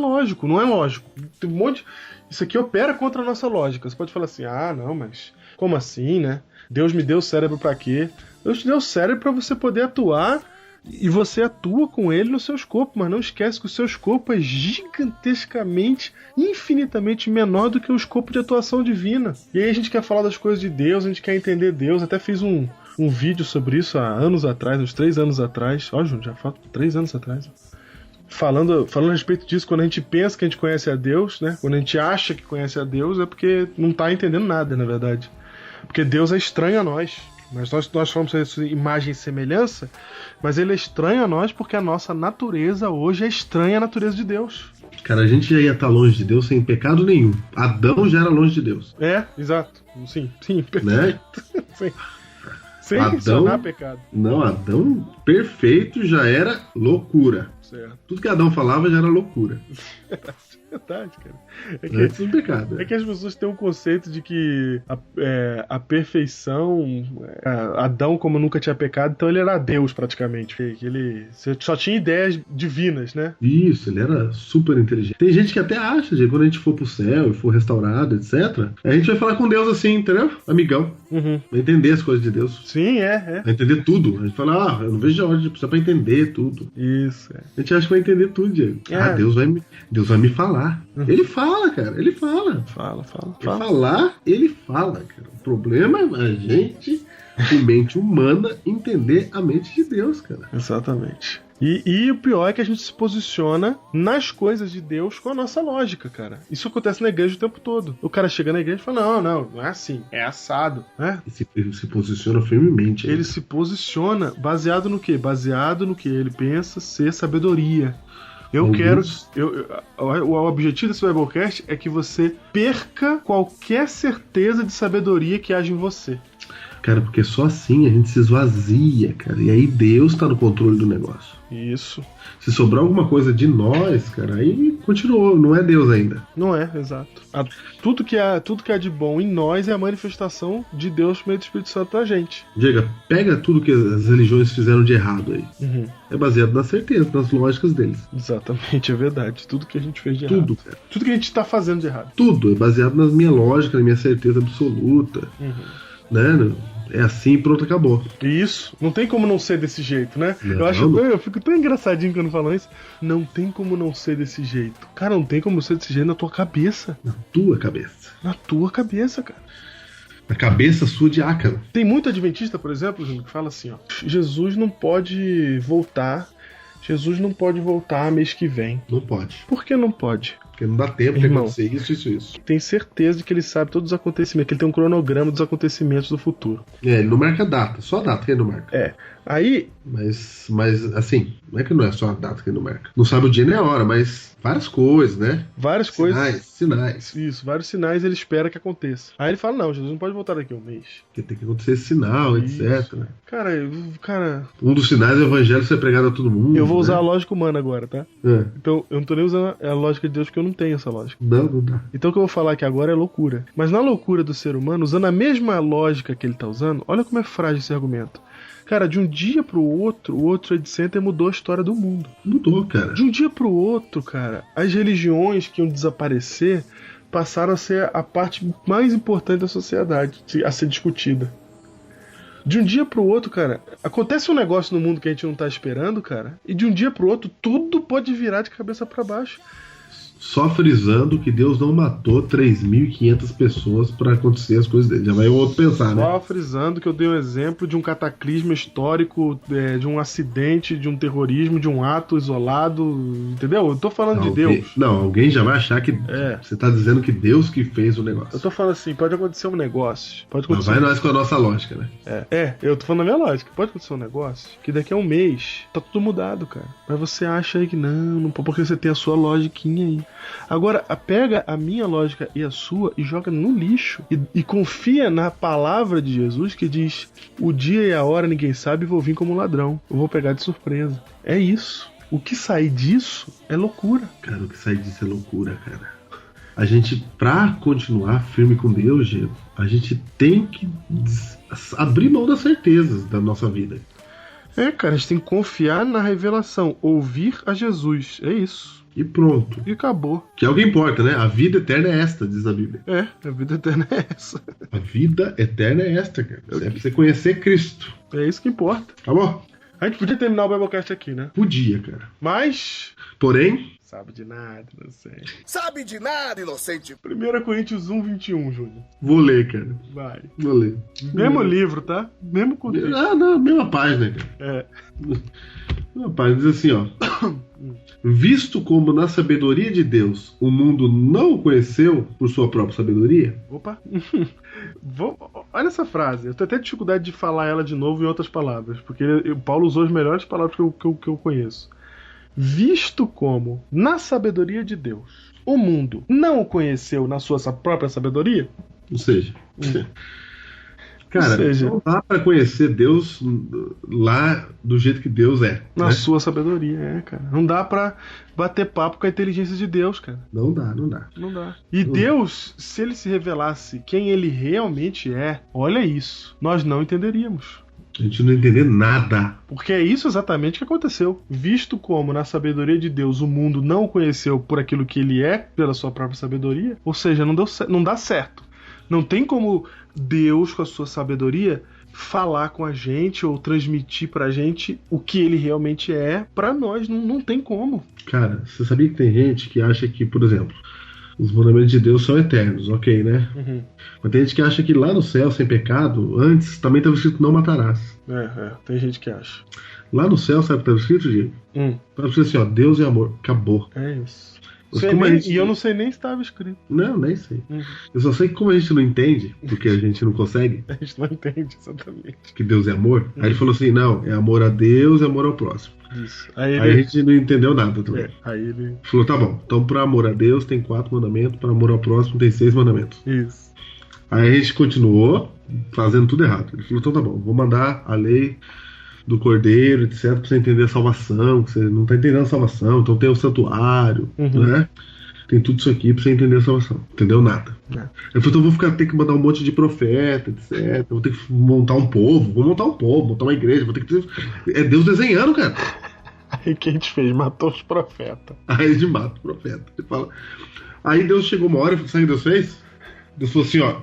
lógico. Tem um monte... Isso aqui opera contra a nossa lógica. Você pode falar assim, não, mas como assim, né? Deus me deu cérebro pra quê? Deus te deu cérebro pra você poder atuar e você atua com ele no seu escopo, mas não esquece que o seu escopo é gigantescamente, infinitamente menor do que o escopo de atuação divina. E aí a gente quer falar das coisas de Deus, a gente quer entender Deus. Até fiz um vídeo sobre isso há anos atrás, uns 3 anos atrás. Ó, Júnior, já falo 3 anos atrás. Falando a respeito disso, quando a gente pensa que a gente conhece a Deus, né? Quando a gente acha que conhece a Deus, é porque não tá entendendo nada, na verdade. Porque Deus é estranho a nós. Mas nós falamos sobre imagem e semelhança, mas ele é estranho a nós porque a nossa natureza hoje é estranha à natureza de Deus. Cara, a gente já ia estar longe de Deus sem pecado nenhum. Adão já era longe de Deus. É, exato. Sim, perfeito. Né? Sim. Sem mencionar pecado. Não, Adão perfeito já era loucura. Certo. Tudo que Adão falava já era loucura. verdade, cara. Antes do pecado. É que as pessoas têm um conceito de que a perfeição, Adão, como nunca tinha pecado, então ele era Deus praticamente. Que ele só tinha ideias divinas, né? Isso, ele era super inteligente. Tem gente que até acha, gente, quando a gente for pro céu e for restaurado, etc., a gente vai falar com Deus assim, entendeu? Amigão. Uhum. Vai entender as coisas de Deus. Sim, é. Vai entender tudo. A gente fala, eu não vejo a hora de precisar pra entender tudo. Isso, é. A gente acha que vai entender tudo, Diego. É. Deus vai me falar. Ele fala, cara, ele fala. Fala. Ele fala, cara. O problema é a gente, com mente humana, entender a mente de Deus, cara. Exatamente. E o pior é que a gente se posiciona nas coisas de Deus com a nossa lógica, cara. Isso acontece na igreja o tempo todo. O cara chega na igreja e fala, não é assim, é assado, né? E se posiciona firmemente. Ele se posiciona baseado no quê? Baseado no que ele pensa ser sabedoria. O objetivo desse Biblecast é que você perca qualquer certeza de sabedoria que haja em você. Cara, porque só assim a gente se esvazia, cara. E aí Deus tá no controle do negócio. Isso. Se sobrar alguma coisa de nós, cara, aí continuou, não é Deus ainda. Não é, exato. Tudo que há de bom em nós é a manifestação de Deus por meio do Espírito Santo pra gente. Diga, pega tudo que as religiões fizeram de errado aí. Uhum. É baseado na certeza, nas lógicas deles. Exatamente, é verdade. Tudo que a gente fez de tudo, errado. Cara. Tudo que a gente tá fazendo de errado. Tudo, é baseado na minha lógica, na minha certeza absoluta. Uhum. Né? É assim, pronto, acabou. Isso. Não tem como não ser desse jeito, né? Não. Eu fico tão engraçadinho quando falam isso. Não tem como não ser desse jeito. Cara, não tem como ser desse jeito na tua cabeça. Na tua cabeça. Na tua cabeça, cara. Na cabeça sua de ácaro. Tem muito adventista, por exemplo, Júnior, que fala assim, ó. Jesus não pode voltar mês que vem. Não pode. Por que não pode? Porque não dá tempo de acontecer isso. Tem certeza de que ele sabe todos os acontecimentos, que ele tem um cronograma dos acontecimentos do futuro. Ele não marca data, só a data que ele não marca. Aí... Mas assim, não é que não é só a data que ele não marca. Não sabe o dia nem a hora, mas várias coisas, né? Várias coisas. Sinais. Isso, vários sinais ele espera que aconteça. Aí ele fala, não, Jesus não pode voltar daqui a um mês. Porque tem que acontecer esse sinal, etc. Cara... Um dos sinais é o evangelho ser pregado a todo mundo. Eu vou usar a lógica humana agora, tá? É. Então, eu não tô nem usando a lógica de Deus, porque eu não tenho essa lógica. Não dá. Então o que eu vou falar aqui agora é loucura. Mas na loucura do ser humano, usando a mesma lógica que ele tá usando, olha como é frágil esse argumento. Cara, de um dia pro outro, o World Trade Center mudou a história do mundo. Mudou, cara. De um dia pro outro, cara, as religiões que iam desaparecer passaram a ser a parte mais importante da sociedade a ser discutida. De um dia pro outro, cara, acontece um negócio no mundo que a gente não tá esperando, cara, e de um dia pro outro tudo pode virar de cabeça pra baixo. Só frisando que Deus não matou 3.500 pessoas pra acontecer as coisas dele. Já vai o outro pensar, né? Só frisando que eu dei um exemplo de um cataclisma histórico, de um acidente, de um terrorismo, de um ato isolado, entendeu? Eu tô falando de Deus. Não, alguém já vai achar que você tá dizendo que Deus que fez o negócio. Eu tô falando assim, pode acontecer um negócio. Pode acontecer vai nós com a nossa lógica, né? Eu tô falando a minha lógica. Pode acontecer um negócio que daqui a um mês tá tudo mudado, cara. Mas você acha aí que não pode, porque você tem a sua logiquinha aí. Agora, pega a minha lógica e a sua e joga no lixo. E confia na palavra de Jesus que diz: o dia e a hora ninguém sabe, vou vir como ladrão. Eu vou pegar de surpresa. É isso. O que sair disso é loucura. Cara, o que sair disso é loucura, cara. A gente, pra continuar firme com Deus, Diego, a gente tem que abrir mão das certezas da nossa vida. Cara, a gente tem que confiar na revelação, ouvir a Jesus. É isso. E pronto. E acabou. Que é o que importa, né? A vida eterna é esta, diz a Bíblia. A vida eterna é essa. A vida eterna é esta, cara. É pra você conhecer Cristo. É isso que importa. Tá bom? A gente podia terminar o Biblecast aqui, né? Podia, cara. Mas... Porém... Sabe de nada, inocente. Sabe de nada, inocente. 1 Coríntios 1:21, Júnior. Vou ler, cara. Vai. Vou ler. Mesmo livro, tá? Mesmo contexto. Não, mesma página, cara. Mesma página. Diz assim, ó. Visto como na sabedoria de Deus o mundo não o conheceu por sua própria sabedoria. Opa. Olha essa frase. Eu tenho até dificuldade de falar ela de novo em outras palavras, porque o Paulo usou as melhores palavras que eu conheço. Visto como, na sabedoria de Deus, o mundo não o conheceu na sua própria sabedoria? Ou seja, Cara, Ou seja, não dá pra conhecer Deus lá do jeito que Deus é. na né? sua sabedoria, cara. Não dá pra bater papo com a inteligência de Deus, cara. Não dá, não dá. Não dá. E Deus, se ele se revelasse quem ele realmente é, olha isso, nós não entenderíamos. A gente não entender nada. Porque é isso exatamente que aconteceu. Visto como, na sabedoria de Deus, o mundo não o conheceu por aquilo que ele é, pela sua própria sabedoria, ou seja, não dá certo. Não tem como Deus, com a sua sabedoria, falar com a gente ou transmitir pra gente o que ele realmente é. Pra nós, não tem como. Cara, você sabia que tem gente que acha que, por exemplo, os mandamentos de Deus são eternos, ok, né? Mas tem gente que acha que lá no céu, sem pecado, antes também estava escrito não matarás. Tem gente que acha. Lá no céu, sabe o que estava escrito, Diego? Estava escrito assim, ó, Deus é amor. Acabou. É isso. Mas como a gente- E eu não sei nem se estava escrito. Não, nem sei. Eu só sei que como a gente não entende, porque a gente não consegue, A gente não entende exatamente. que Deus é amor, aí ele falou assim, não, é amor a Deus e amor ao próximo. Isso. Aí Aí a ele. gente não entendeu nada também. Aí ele. Falou, tá bom, então pra amor a Deus tem 4 mandamentos, pra amor ao próximo tem 6 mandamentos. Isso. Aí a gente continuou fazendo tudo errado. Ele falou, então tá bom, vou mandar a lei do cordeiro, etc, pra você entender a salvação, que você não tá entendendo a salvação, então tem o santuário, né? Tem tudo isso aqui pra você entender a salvação. Entendeu nada. Ele falou, então eu vou ter que mandar um monte de profeta, etc. Vou ter que montar um povo, montar uma igreja, vou ter que ter... É Deus desenhando, cara. Aí quem te fez? Matou os profetas. Aí ele mata o profeta. Ele fala. Aí Deus chegou uma hora, sabe o que Deus fez? Deus falou assim, ó.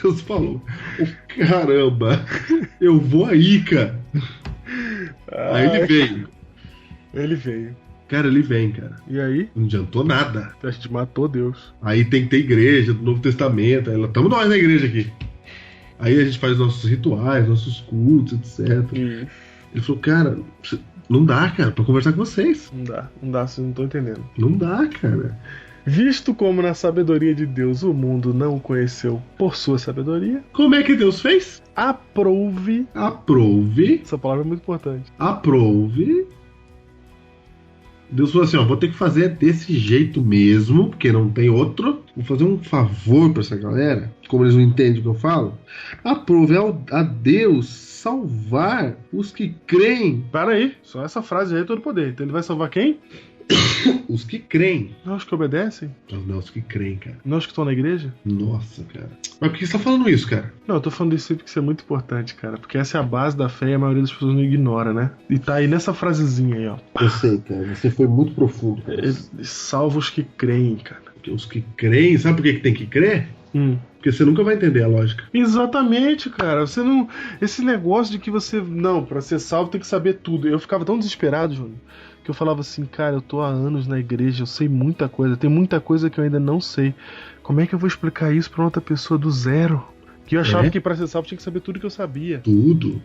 Deus falou, caramba, eu vou aí, cara. Aí ele veio. Ele veio. Cara, ele vem, cara. E aí? Não adiantou nada. A gente matou Deus. Aí tem que ter igreja do Novo Testamento. Aí estamos nós na igreja aqui. Aí a gente faz nossos rituais, nossos cultos, etc. E Ele falou, cara, não dá, cara, pra conversar com vocês. não dá, vocês não estão entendendo. Não dá, cara. Visto como na sabedoria de Deus o mundo não o conheceu por sua sabedoria, Como é que Deus fez? aprove. Aprove. Essa palavra é muito importante. Aprove. Deus falou assim, ó, vou ter que fazer desse jeito mesmo, porque não tem outro. Vou fazer um favor pra essa galera, como eles não entendem o que eu falo. Aprove a Deus salvar os que creem. Para aí, só essa frase aí é todo poder. Então ele vai salvar quem? Os que creem. Nós que obedecem? Não, os que creem, cara. Nós que estão na igreja? Nossa, cara. Mas por que você tá falando isso, cara? Não, eu tô falando isso porque isso é muito importante, cara. Porque essa é a base da fé e a maioria das pessoas não ignora, né? E tá aí nessa frasezinha aí, ó. Eu sei, cara. Você foi muito profundo, cara. Ele salva os que creem, cara. Porque os que creem, sabe por que tem que crer? Porque você nunca vai entender a lógica. Exatamente, cara. Você não. Esse negócio de que você. Não, pra ser salvo tem que saber tudo. Eu ficava tão desesperado, Júnior, que eu falava assim, cara, eu tô há anos na igreja, eu sei muita coisa, tem muita coisa que eu ainda não sei. Como é que eu vou explicar isso pra outra pessoa do zero? Que eu achava que pra ser salvo tinha que saber tudo que eu sabia. Tudo.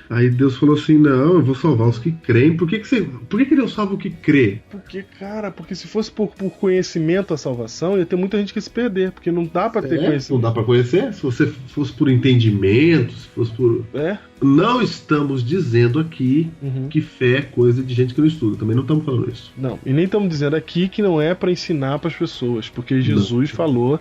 Aí Deus falou assim, não, eu vou salvar os que creem. Por que Deus salva o que crê? Porque, cara, porque se fosse por conhecimento a salvação, ia ter muita gente que ia se perder, porque não dá pra ter conhecimento. Não dá pra conhecer? Se você fosse por entendimento, se fosse por... É? Não estamos dizendo aqui que fé é coisa de gente que não estuda. Também não estamos falando isso. Não, e nem estamos dizendo aqui que não é pra ensinar pras pessoas, porque Jesus falou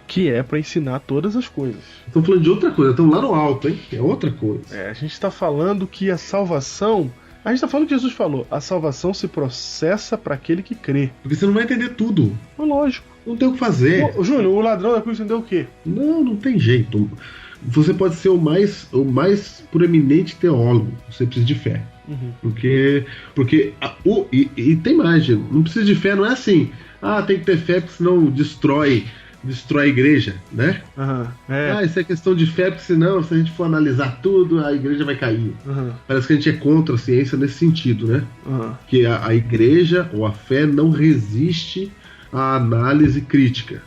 que é pra ensinar todas as coisas. Estamos falando de outra coisa, estamos lá no alto, hein? É outra coisa. É, a gente tá falando que a salvação... A gente tá falando que Jesus falou, a salvação se processa pra aquele que crê. Porque você não vai entender tudo. É lógico. Não tem o que fazer. Ô, Júnior, o ladrão da cruz entendeu o quê? Não tem jeito. Você pode ser o mais proeminente teólogo. Você precisa de fé. Porque e tem mais, gente. Não precisa de fé, não é assim. Ah, tem que ter fé porque senão destrói a igreja, né? Isso é questão de fé, porque senão, se a gente for analisar tudo, a igreja vai cair. Parece que a gente é contra a ciência nesse sentido, né? Que a igreja ou a fé não resiste à análise crítica.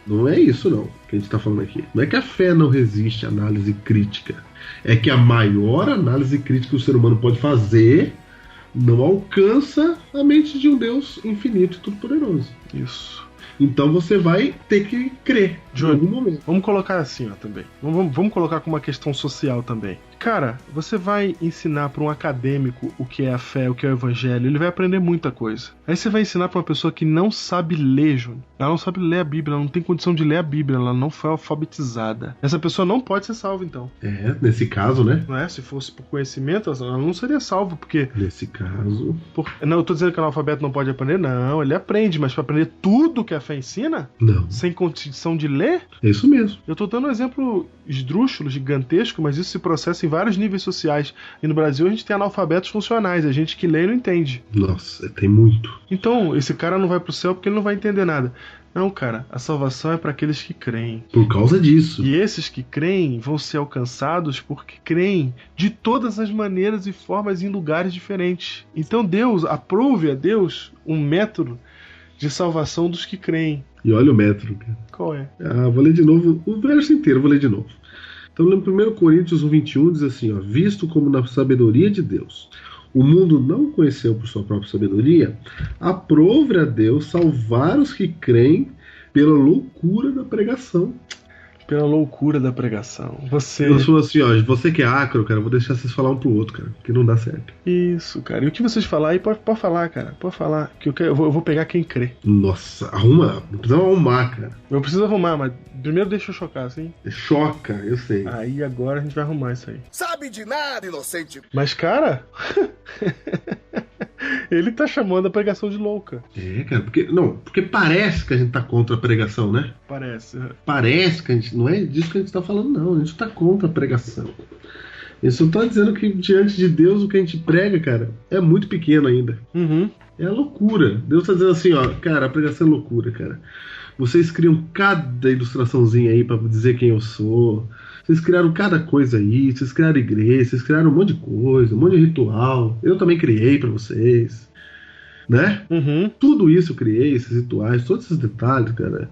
Não é isso, não, que a gente está falando aqui. Não é que a fé não resiste à análise crítica. É que a maior análise crítica que o ser humano pode fazer não alcança a mente de um Deus infinito e todo-poderoso. Isso. Então você vai ter que crer em Júnior, algum momento. vamos colocar assim, ó, também. Vamos colocar como uma questão social também. Cara, você vai ensinar para um acadêmico o que é a fé, o que é o evangelho, ele vai aprender muita coisa. Aí você vai ensinar para uma pessoa que não sabe ler, Júnior. Ela não sabe ler a Bíblia, ela não tem condição de ler a Bíblia, ela não foi alfabetizada. Essa pessoa não pode ser salva, então. Nesse caso, né? Não é? Se fosse por conhecimento, ela não seria salva, porque... Nesse caso... Não, eu tô dizendo que o analfabeto não pode aprender, não, ele aprende, mas para aprender tudo que a fé ensina, Não. sem condição de ler, É isso mesmo. eu tô dando um exemplo esdrúxulo, gigantesco, mas isso se processa em vários níveis sociais. E no Brasil a gente tem analfabetos funcionais, a gente que lê e não entende. Nossa, tem muito. Então, esse cara não vai pro céu porque ele não vai entender nada. Não, cara, a salvação é para aqueles que creem. Por causa disso. E esses que creem vão ser alcançados porque creem de todas as maneiras e formas em lugares diferentes. Então Deus, aprove a Deus um método de salvação dos que creem. E olha o método, cara. Qual é? Vou ler de novo o verso inteiro, vou ler de novo. Então, no 1 Coríntios 1:21 diz assim, ó, visto como na sabedoria de Deus o mundo não conheceu por sua própria sabedoria, aprove a Deus salvar os que creem pela loucura da pregação. Pela loucura da pregação. Você... Deus falou assim, ó, você que é acro, cara, eu vou deixar vocês falar um pro outro, cara, que não dá certo. Isso, cara. E o que vocês falarem, pode falar, cara. Pode falar. Que eu vou pegar quem crê. Nossa, arruma, precisamos arrumar, cara. Eu preciso arrumar, mas primeiro deixa eu chocar, assim. Choca, eu sei. Aí agora a gente vai arrumar isso aí. Sabe de nada, inocente. Mas, cara... ele tá chamando a pregação de louca. Cara, porque parece que a gente tá contra a pregação, né? Parece. Parece que a gente... Não é disso que a gente tá falando, não. A gente tá contra a pregação. Eu só tô dizendo que diante de Deus o que a gente prega, cara, é muito pequeno ainda. Uhum. É a loucura. Deus tá dizendo assim, ó, cara, a pregação é loucura, cara. Vocês criam cada ilustraçãozinha aí pra dizer quem eu sou. Vocês criaram cada coisa aí, vocês criaram igreja, vocês criaram um monte de coisa, um monte de ritual. Eu também criei pra vocês, né? Uhum. Tudo isso eu criei, esses rituais, todos esses detalhes, cara.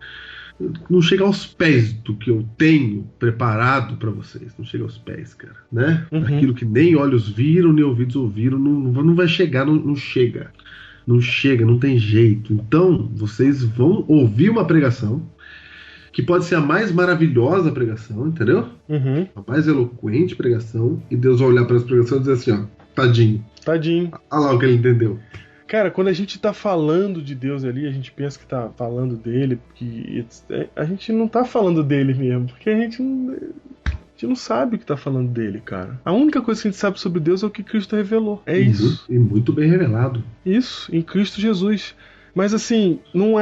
Não chega aos pés do que eu tenho preparado pra vocês. Não chega aos pés, cara, né? Uhum. Aquilo que nem olhos viram, nem ouvidos ouviram, não vai chegar, não chega. Não chega, não tem jeito. Então, vocês vão ouvir uma pregação que pode ser a mais maravilhosa pregação, entendeu? Uhum. A mais eloquente pregação, e Deus vai olhar para essa pregação e dizer assim, ó, tadinho. Tadinho. Olha lá o que ele entendeu. Cara, quando a gente tá falando de Deus ali, a gente pensa que tá falando dele, porque a gente não tá falando dele mesmo, porque a gente não sabe o que tá falando dele, cara. A única coisa que a gente sabe sobre Deus é o que Cristo revelou. É isso. E muito bem revelado. Isso, em Cristo Jesus. Mas assim, não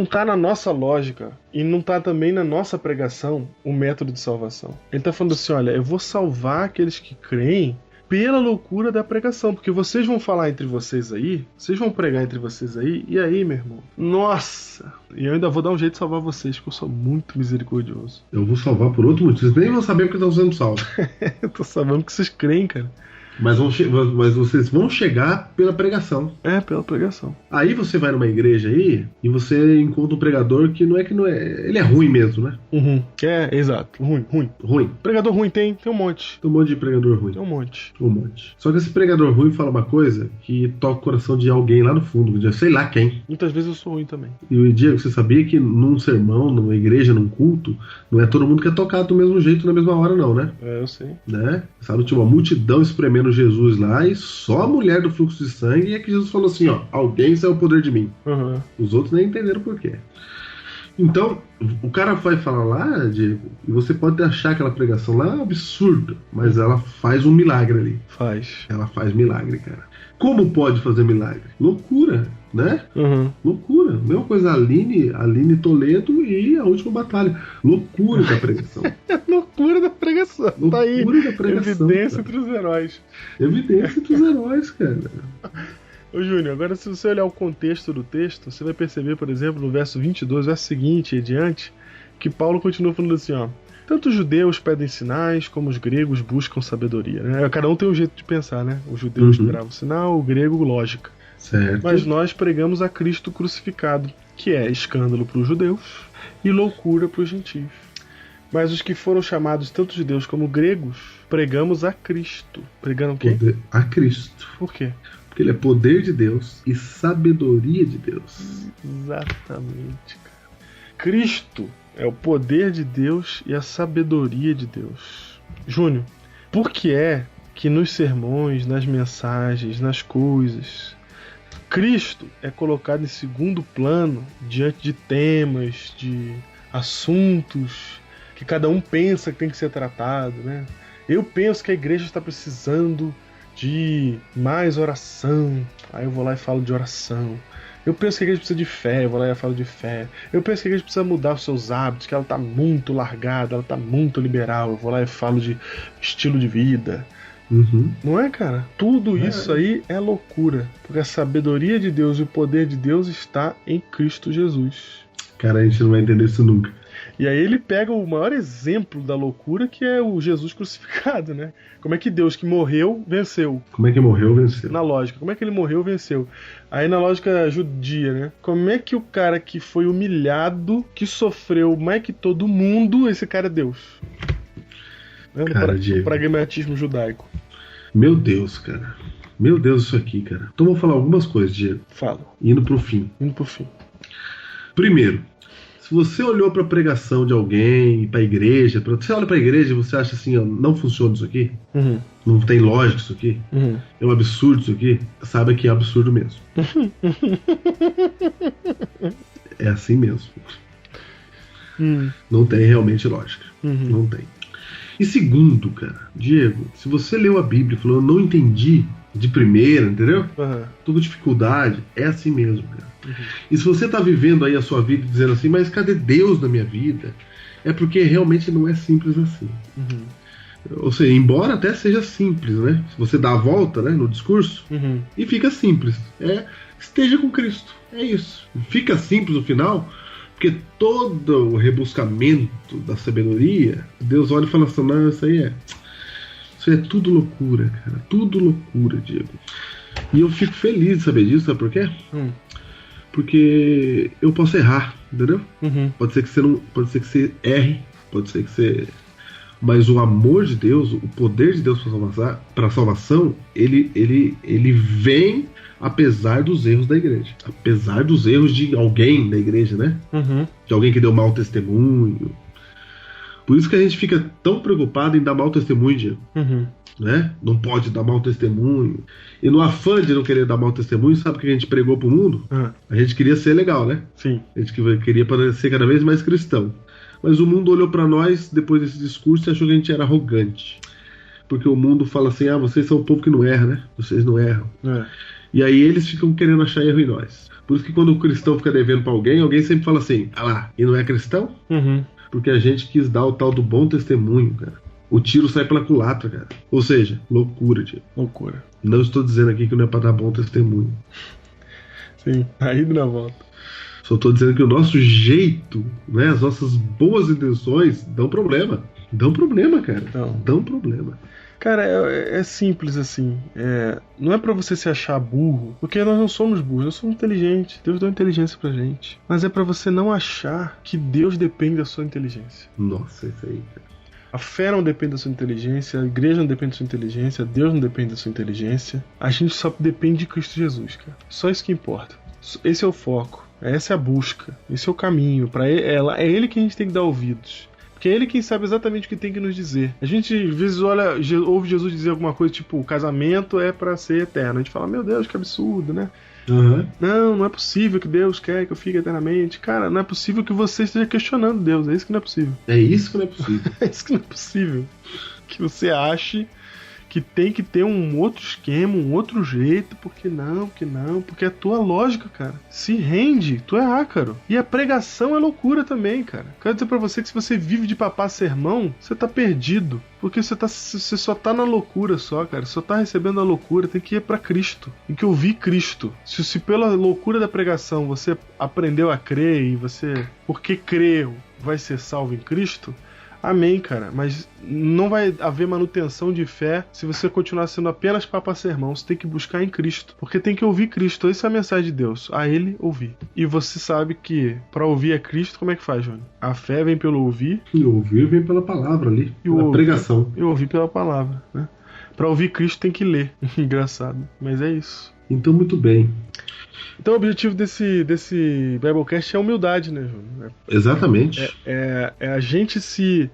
tá na nossa lógica e não tá também na nossa pregação o método de salvação. Ele tá falando assim, olha, eu vou salvar aqueles que creem pela loucura da pregação, porque vocês vão falar entre vocês aí, vocês vão pregar entre vocês aí, e aí, meu irmão, nossa, e eu ainda vou dar um jeito de salvar vocês, porque eu sou muito misericordioso. Eu vou salvar por outro motivo, vocês nem vão saber porque estão sendo salvos. Eu tô sabendo que vocês creem, cara. Mas vocês vão chegar pela pregação. É, pela pregação. Aí você vai numa igreja aí e você encontra um pregador que não é. Ele é ruim mesmo, né? Uhum. É, exato. Ruim. Pregador ruim tem um monte. Tem um monte de pregador ruim. Tem um monte. Só que esse pregador ruim fala uma coisa que toca o coração de alguém lá no fundo, de sei lá quem. Muitas vezes eu sou ruim também. E o Diego, você sabia que num sermão, numa igreja, num culto, não é todo mundo que é tocado do mesmo jeito na mesma hora, não, né? É, eu sei. Né? Sabe, tinha uma multidão espremendo Jesus lá e só a mulher do fluxo de sangue é que Jesus falou assim, ó, alguém saiu o poder de mim. Uhum. Os outros nem entenderam por quê. Então, o cara vai falar lá, Diego, e você pode achar aquela pregação lá absurda, mas ela faz um milagre ali. Ela faz milagre, cara. Como pode fazer milagre? Loucura, né? Uhum. Loucura. Mesma coisa, Aline Toledo e A Última Batalha. Loucura da pregação. Loucura da pregação. Loucura tá aí. da pregação. Evidência cara. entre os heróis. Evidência entre os heróis, cara. Ô Júnior, agora se você olhar o contexto do texto, você vai perceber, por exemplo, no verso 22, verso seguinte e adiante, que Paulo continua falando assim, ó. Tanto os judeus pedem sinais, como os gregos buscam sabedoria, né? Cada um tem um jeito de pensar, né? O judeu esperava sinal, o grego lógica. Certo. Mas nós pregamos a Cristo crucificado, que é escândalo para os judeus e loucura para os gentios. Mas os que foram chamados tanto judeus como gregos, pregamos a Cristo. Pregando o quê? A Cristo. Por quê? Porque ele é poder de Deus e sabedoria de Deus. Exatamente, cara. Cristo é o poder de Deus e a sabedoria de Deus. Júnior, por que é que nos sermões, nas mensagens, nas coisas, Cristo é colocado em segundo plano diante de temas, de assuntos que cada um pensa que tem que ser tratado, né? Eu penso que a igreja está precisando de mais oração, aí eu vou lá e falo de oração. Eu penso que a igreja precisa de fé, eu vou lá e falo de fé. Eu penso que a igreja precisa mudar os seus hábitos, que ela está muito largada, ela está muito liberal, eu vou lá e falo de estilo de vida. Uhum. Não é, cara? Tudo isso aí é loucura, porque a sabedoria de Deus e o poder de Deus está em Cristo Jesus. Cara, a gente não vai entender isso nunca. E aí ele pega o maior exemplo da loucura, que é o Jesus crucificado, né? Como é que Deus que morreu, venceu? Como é que morreu, venceu? Na lógica, como é que ele morreu, venceu? Aí na lógica judia, né? Como é que o cara que foi humilhado, que sofreu mais que todo mundo, esse cara é Deus? Cara, O pragmatismo judaico. Meu Deus, cara. Meu Deus, isso aqui, cara. Então vou falar algumas coisas, Diego. Fala. Indo pro fim. Primeiro, se você olhou pra pregação de alguém, pra igreja, você olha pra igreja e você acha assim, ó, não funciona isso aqui, não tem lógica isso aqui, é um absurdo isso aqui, saiba que é absurdo mesmo. É assim mesmo. Não tem realmente lógica. Não tem. E segundo, cara, Diego, se você leu a Bíblia e falou, eu não entendi de primeira, entendeu? Tô com dificuldade, é assim mesmo, cara. E se você tá vivendo aí a sua vida dizendo assim, mas cadê Deus na minha vida? É porque realmente não é simples assim. Ou seja, embora até seja simples, né? Se você dá a volta, né, no discurso, e fica simples. Esteja com Cristo, é isso. Fica simples no final, porque todo o rebuscamento da sabedoria, Deus olha e fala assim, não, isso aí é tudo loucura, cara. Tudo loucura, Diego. E eu fico feliz de saber disso, sabe por quê? Porque eu posso errar, entendeu? Pode ser que você erre, pode ser que você... Mas o amor de Deus, o poder de Deus para a salvação, ele vem apesar dos erros da igreja. Apesar dos erros de alguém da igreja, né? De alguém que deu mau testemunho. Por isso que a gente fica tão preocupado em dar mau testemunho, Diego. Né? Não pode dar mau testemunho. E no afã de não querer dar mau testemunho, sabe o que a gente pregou pro mundo? A gente queria ser legal, né? Sim. A gente queria parecer cada vez mais cristão. Mas o mundo olhou pra nós depois desse discurso e achou que a gente era arrogante. Porque o mundo fala assim, vocês são o povo que não erra, né? Vocês não erram. E aí eles ficam querendo achar erro em nós. Por isso que quando o cristão fica devendo pra alguém sempre fala assim, lá, e não é cristão? Porque a gente quis dar o tal do bom testemunho, cara. O tiro sai pela culatra, cara. Ou seja, loucura, tio. Loucura. Não estou dizendo aqui que não é pra dar bom testemunho. Sim, aí na volta. Só estou dizendo que o nosso jeito, né, as nossas boas intenções dão problema. Dão problema, cara. Dão problema. Cara, é simples assim. Não é pra você se achar burro, porque nós não somos burros, nós somos inteligentes. Deus deu inteligência pra gente. Mas é pra você não achar que Deus depende da sua inteligência. Nossa, isso aí, cara. A fé não depende da sua inteligência, a igreja não depende da sua inteligência, Deus não depende da sua inteligência. A gente só depende de Cristo Jesus, cara. Só isso que importa. Esse é o foco, essa é a busca, esse é o caminho. É Ele que a gente tem que dar ouvidos. Porque é Ele quem sabe exatamente o que tem que nos dizer. A gente às vezes ouve Jesus dizer alguma coisa tipo, o casamento é pra ser eterno. A gente fala, meu Deus, que absurdo, né? Não é possível que Deus quer que eu fique eternamente. Cara, não é possível que você esteja questionando Deus. É isso que não é possível. É isso que não é possível. É isso que não é possível. Que você ache que tem que ter um outro esquema, um outro jeito, porque é a tua lógica, cara. Se rende, tu é ácaro. E a pregação é loucura também, cara. Quero dizer pra você que se você vive de papar sermão, você tá perdido. Porque você só tá na loucura só, cara. Só tá recebendo a loucura, tem que ir pra Cristo. Tem que ouvir Cristo. Se pela loucura da pregação você aprendeu a crer e você, porque creu, vai ser salvo em Cristo, amém, cara, mas não vai haver manutenção de fé se você continuar sendo apenas papa-sermão. Você tem que buscar em Cristo, porque tem que ouvir Cristo. Essa é a mensagem de Deus, a Ele ouvir. E você sabe que para ouvir a Cristo, como é que faz, Johnny? A fé vem pelo ouvir. E o ouvir vem pela palavra ali, pela pregação. E ouvir pela palavra, né? Para ouvir Cristo tem que ler. Engraçado, mas é isso. Então, muito bem. Então o objetivo desse Biblecast é a humildade, né, Júnior? Exatamente. É a gente se.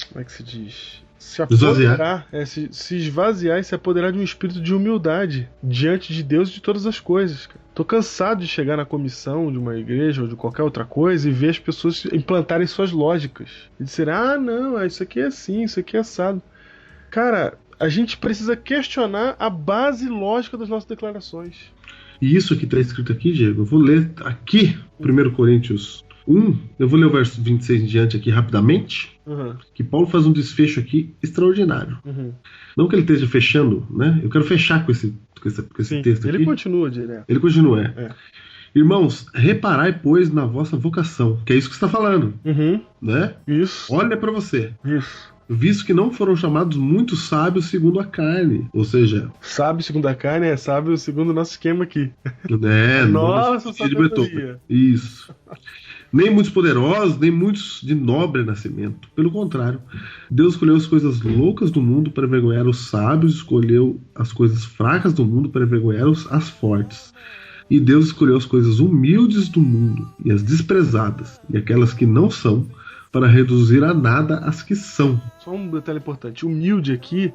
Como é que se diz? Se Esvaziar. apoderar, se esvaziar e se apoderar de um espírito de humildade diante de Deus e de todas as coisas, cara. Tô cansado de chegar na comissão de uma igreja ou de qualquer outra coisa e ver as pessoas implantarem suas lógicas. E dizer, não, isso aqui é assim, isso aqui é assado. Cara, a gente precisa questionar a base lógica das nossas declarações. E isso que está escrito aqui, Diego, eu vou ler aqui, 1 Coríntios 1, eu vou ler o verso 26 em diante aqui rapidamente, que Paulo faz um desfecho aqui extraordinário. Não que ele esteja fechando, né? Eu quero fechar com esse texto aqui. Ele continua direto. Ele continua, Irmãos, reparai, pois, na vossa vocação, que é isso que você está falando, né? Isso. Olha para você. Isso. Visto que não foram chamados muitos sábios segundo a carne. Ou seja... Sábio segundo a carne é sábio segundo o nosso esquema aqui. Nossa, sabedoria. Isso. Nem muitos poderosos, nem muitos de nobre nascimento. Pelo contrário, Deus escolheu as coisas loucas do mundo para envergonhar os sábios, escolheu as coisas fracas do mundo para envergonhar as fortes. E Deus escolheu as coisas humildes do mundo e as desprezadas, e aquelas que não são, para reduzir a nada as que são. Só um detalhe importante. Humilde aqui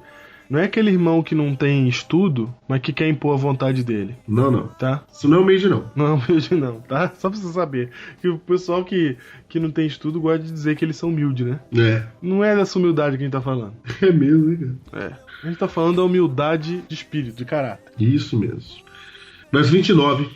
não é aquele irmão que não tem estudo, mas que quer impor a vontade dele. Não. Tá? Isso não é humilde, não. Não é humilde, não, tá? Só pra você saber. Que o pessoal que não tem estudo gosta de dizer que eles são humildes, né? Não é dessa humildade que a gente tá falando. É mesmo, hein, cara? A gente tá falando da humildade de espírito, de caráter. Isso mesmo. Verso 29.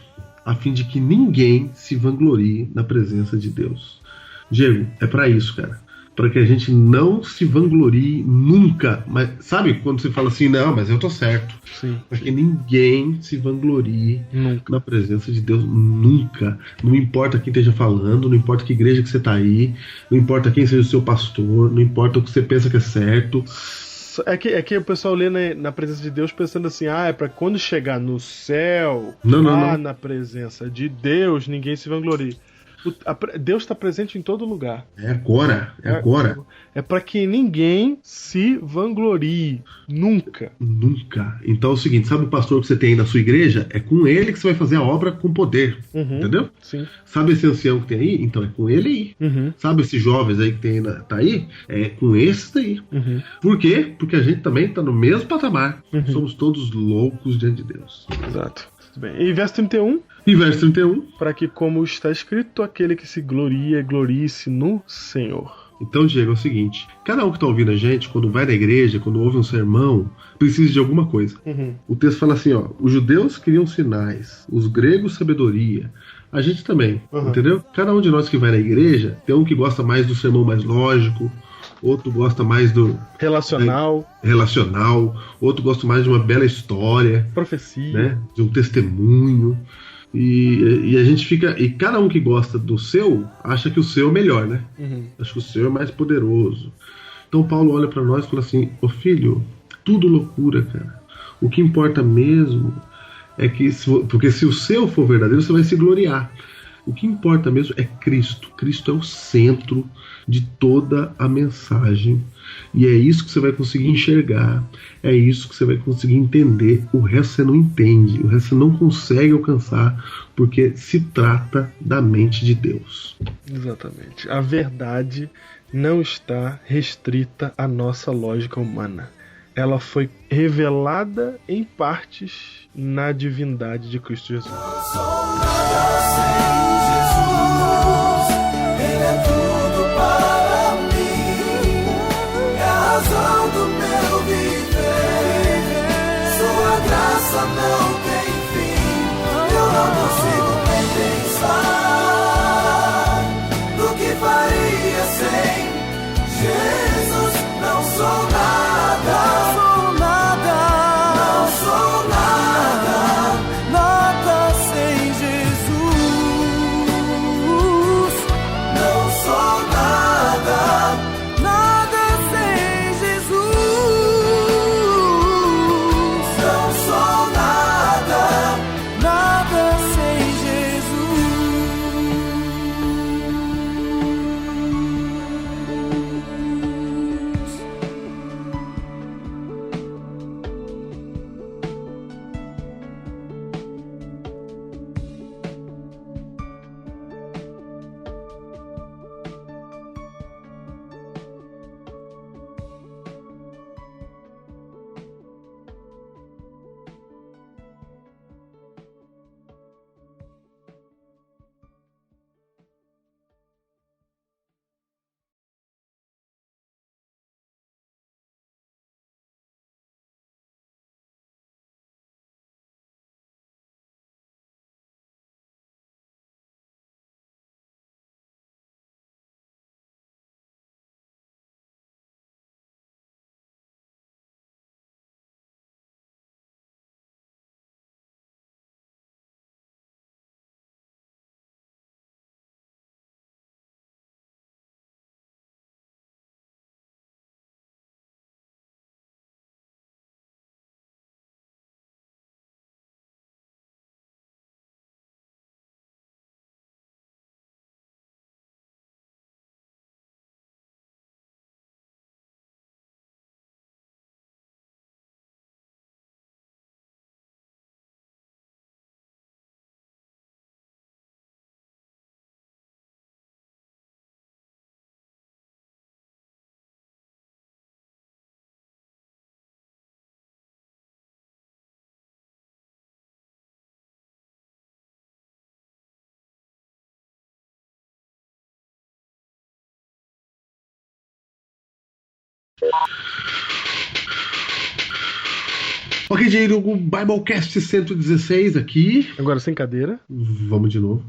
A fim de que ninguém se vanglorie na presença de Deus. Diego, é pra isso, cara. Pra que a gente não se vanglorie nunca. Mas sabe quando você fala assim, não, mas eu tô certo. Sim. Pra que ninguém se vanglorie na presença de Deus nunca. Não importa quem esteja falando, não importa que igreja que você tá aí, não importa quem seja o seu pastor, não importa o que você pensa que é certo. É que o pessoal lê na presença de Deus pensando assim, é pra quando chegar no céu, não. na presença de Deus, ninguém se vanglorie. Deus está presente em todo lugar. É agora. É para que ninguém se vanglorie. Nunca. Então é o seguinte, sabe o pastor que você tem aí na sua igreja? É com ele que você vai fazer a obra com poder. Entendeu? Sim. Sabe esse ancião que tem aí? Então é com ele aí. Sabe esses jovens aí que tem tá aí? É com esses daí. Por quê? Porque a gente também tá no mesmo patamar. Somos todos loucos diante de Deus. Exato. Tudo bem. E verso 31? E verso 31. Para que, como está escrito, aquele que se gloria, glorie-se no Senhor. Então, Diego, é o seguinte. Cada um que está ouvindo a gente, quando vai na igreja, quando ouve um sermão, precisa de alguma coisa. O texto fala assim, os judeus queriam sinais, os gregos sabedoria. A gente também, entendeu? Cada um de nós que vai na igreja, tem um que gosta mais do sermão mais lógico, outro gosta mais do... Relacional, outro gosta mais de uma bela história. Profecia. Né? De um testemunho. E a gente fica... E cada um que gosta do seu, acha que o seu é melhor, né? Acha que o seu é mais poderoso. Então Paulo olha pra nós e fala assim, filho, tudo loucura, cara. O que importa mesmo é que... Porque se o seu for verdadeiro, você vai se gloriar. O que importa mesmo é Cristo. Cristo é o centro de toda a mensagem. E é isso que você vai conseguir enxergar. É isso que você vai conseguir entender. O resto você não entende. O resto você não consegue alcançar. Porque se trata da mente de Deus. Exatamente. A verdade não está restrita à nossa lógica humana. Ela foi revelada em partes na divindade de Cristo Jesus. Nada sem Jesus. Ok, Jairo, o Biblecast 116 aqui. Agora sem cadeira. Vamos de novo.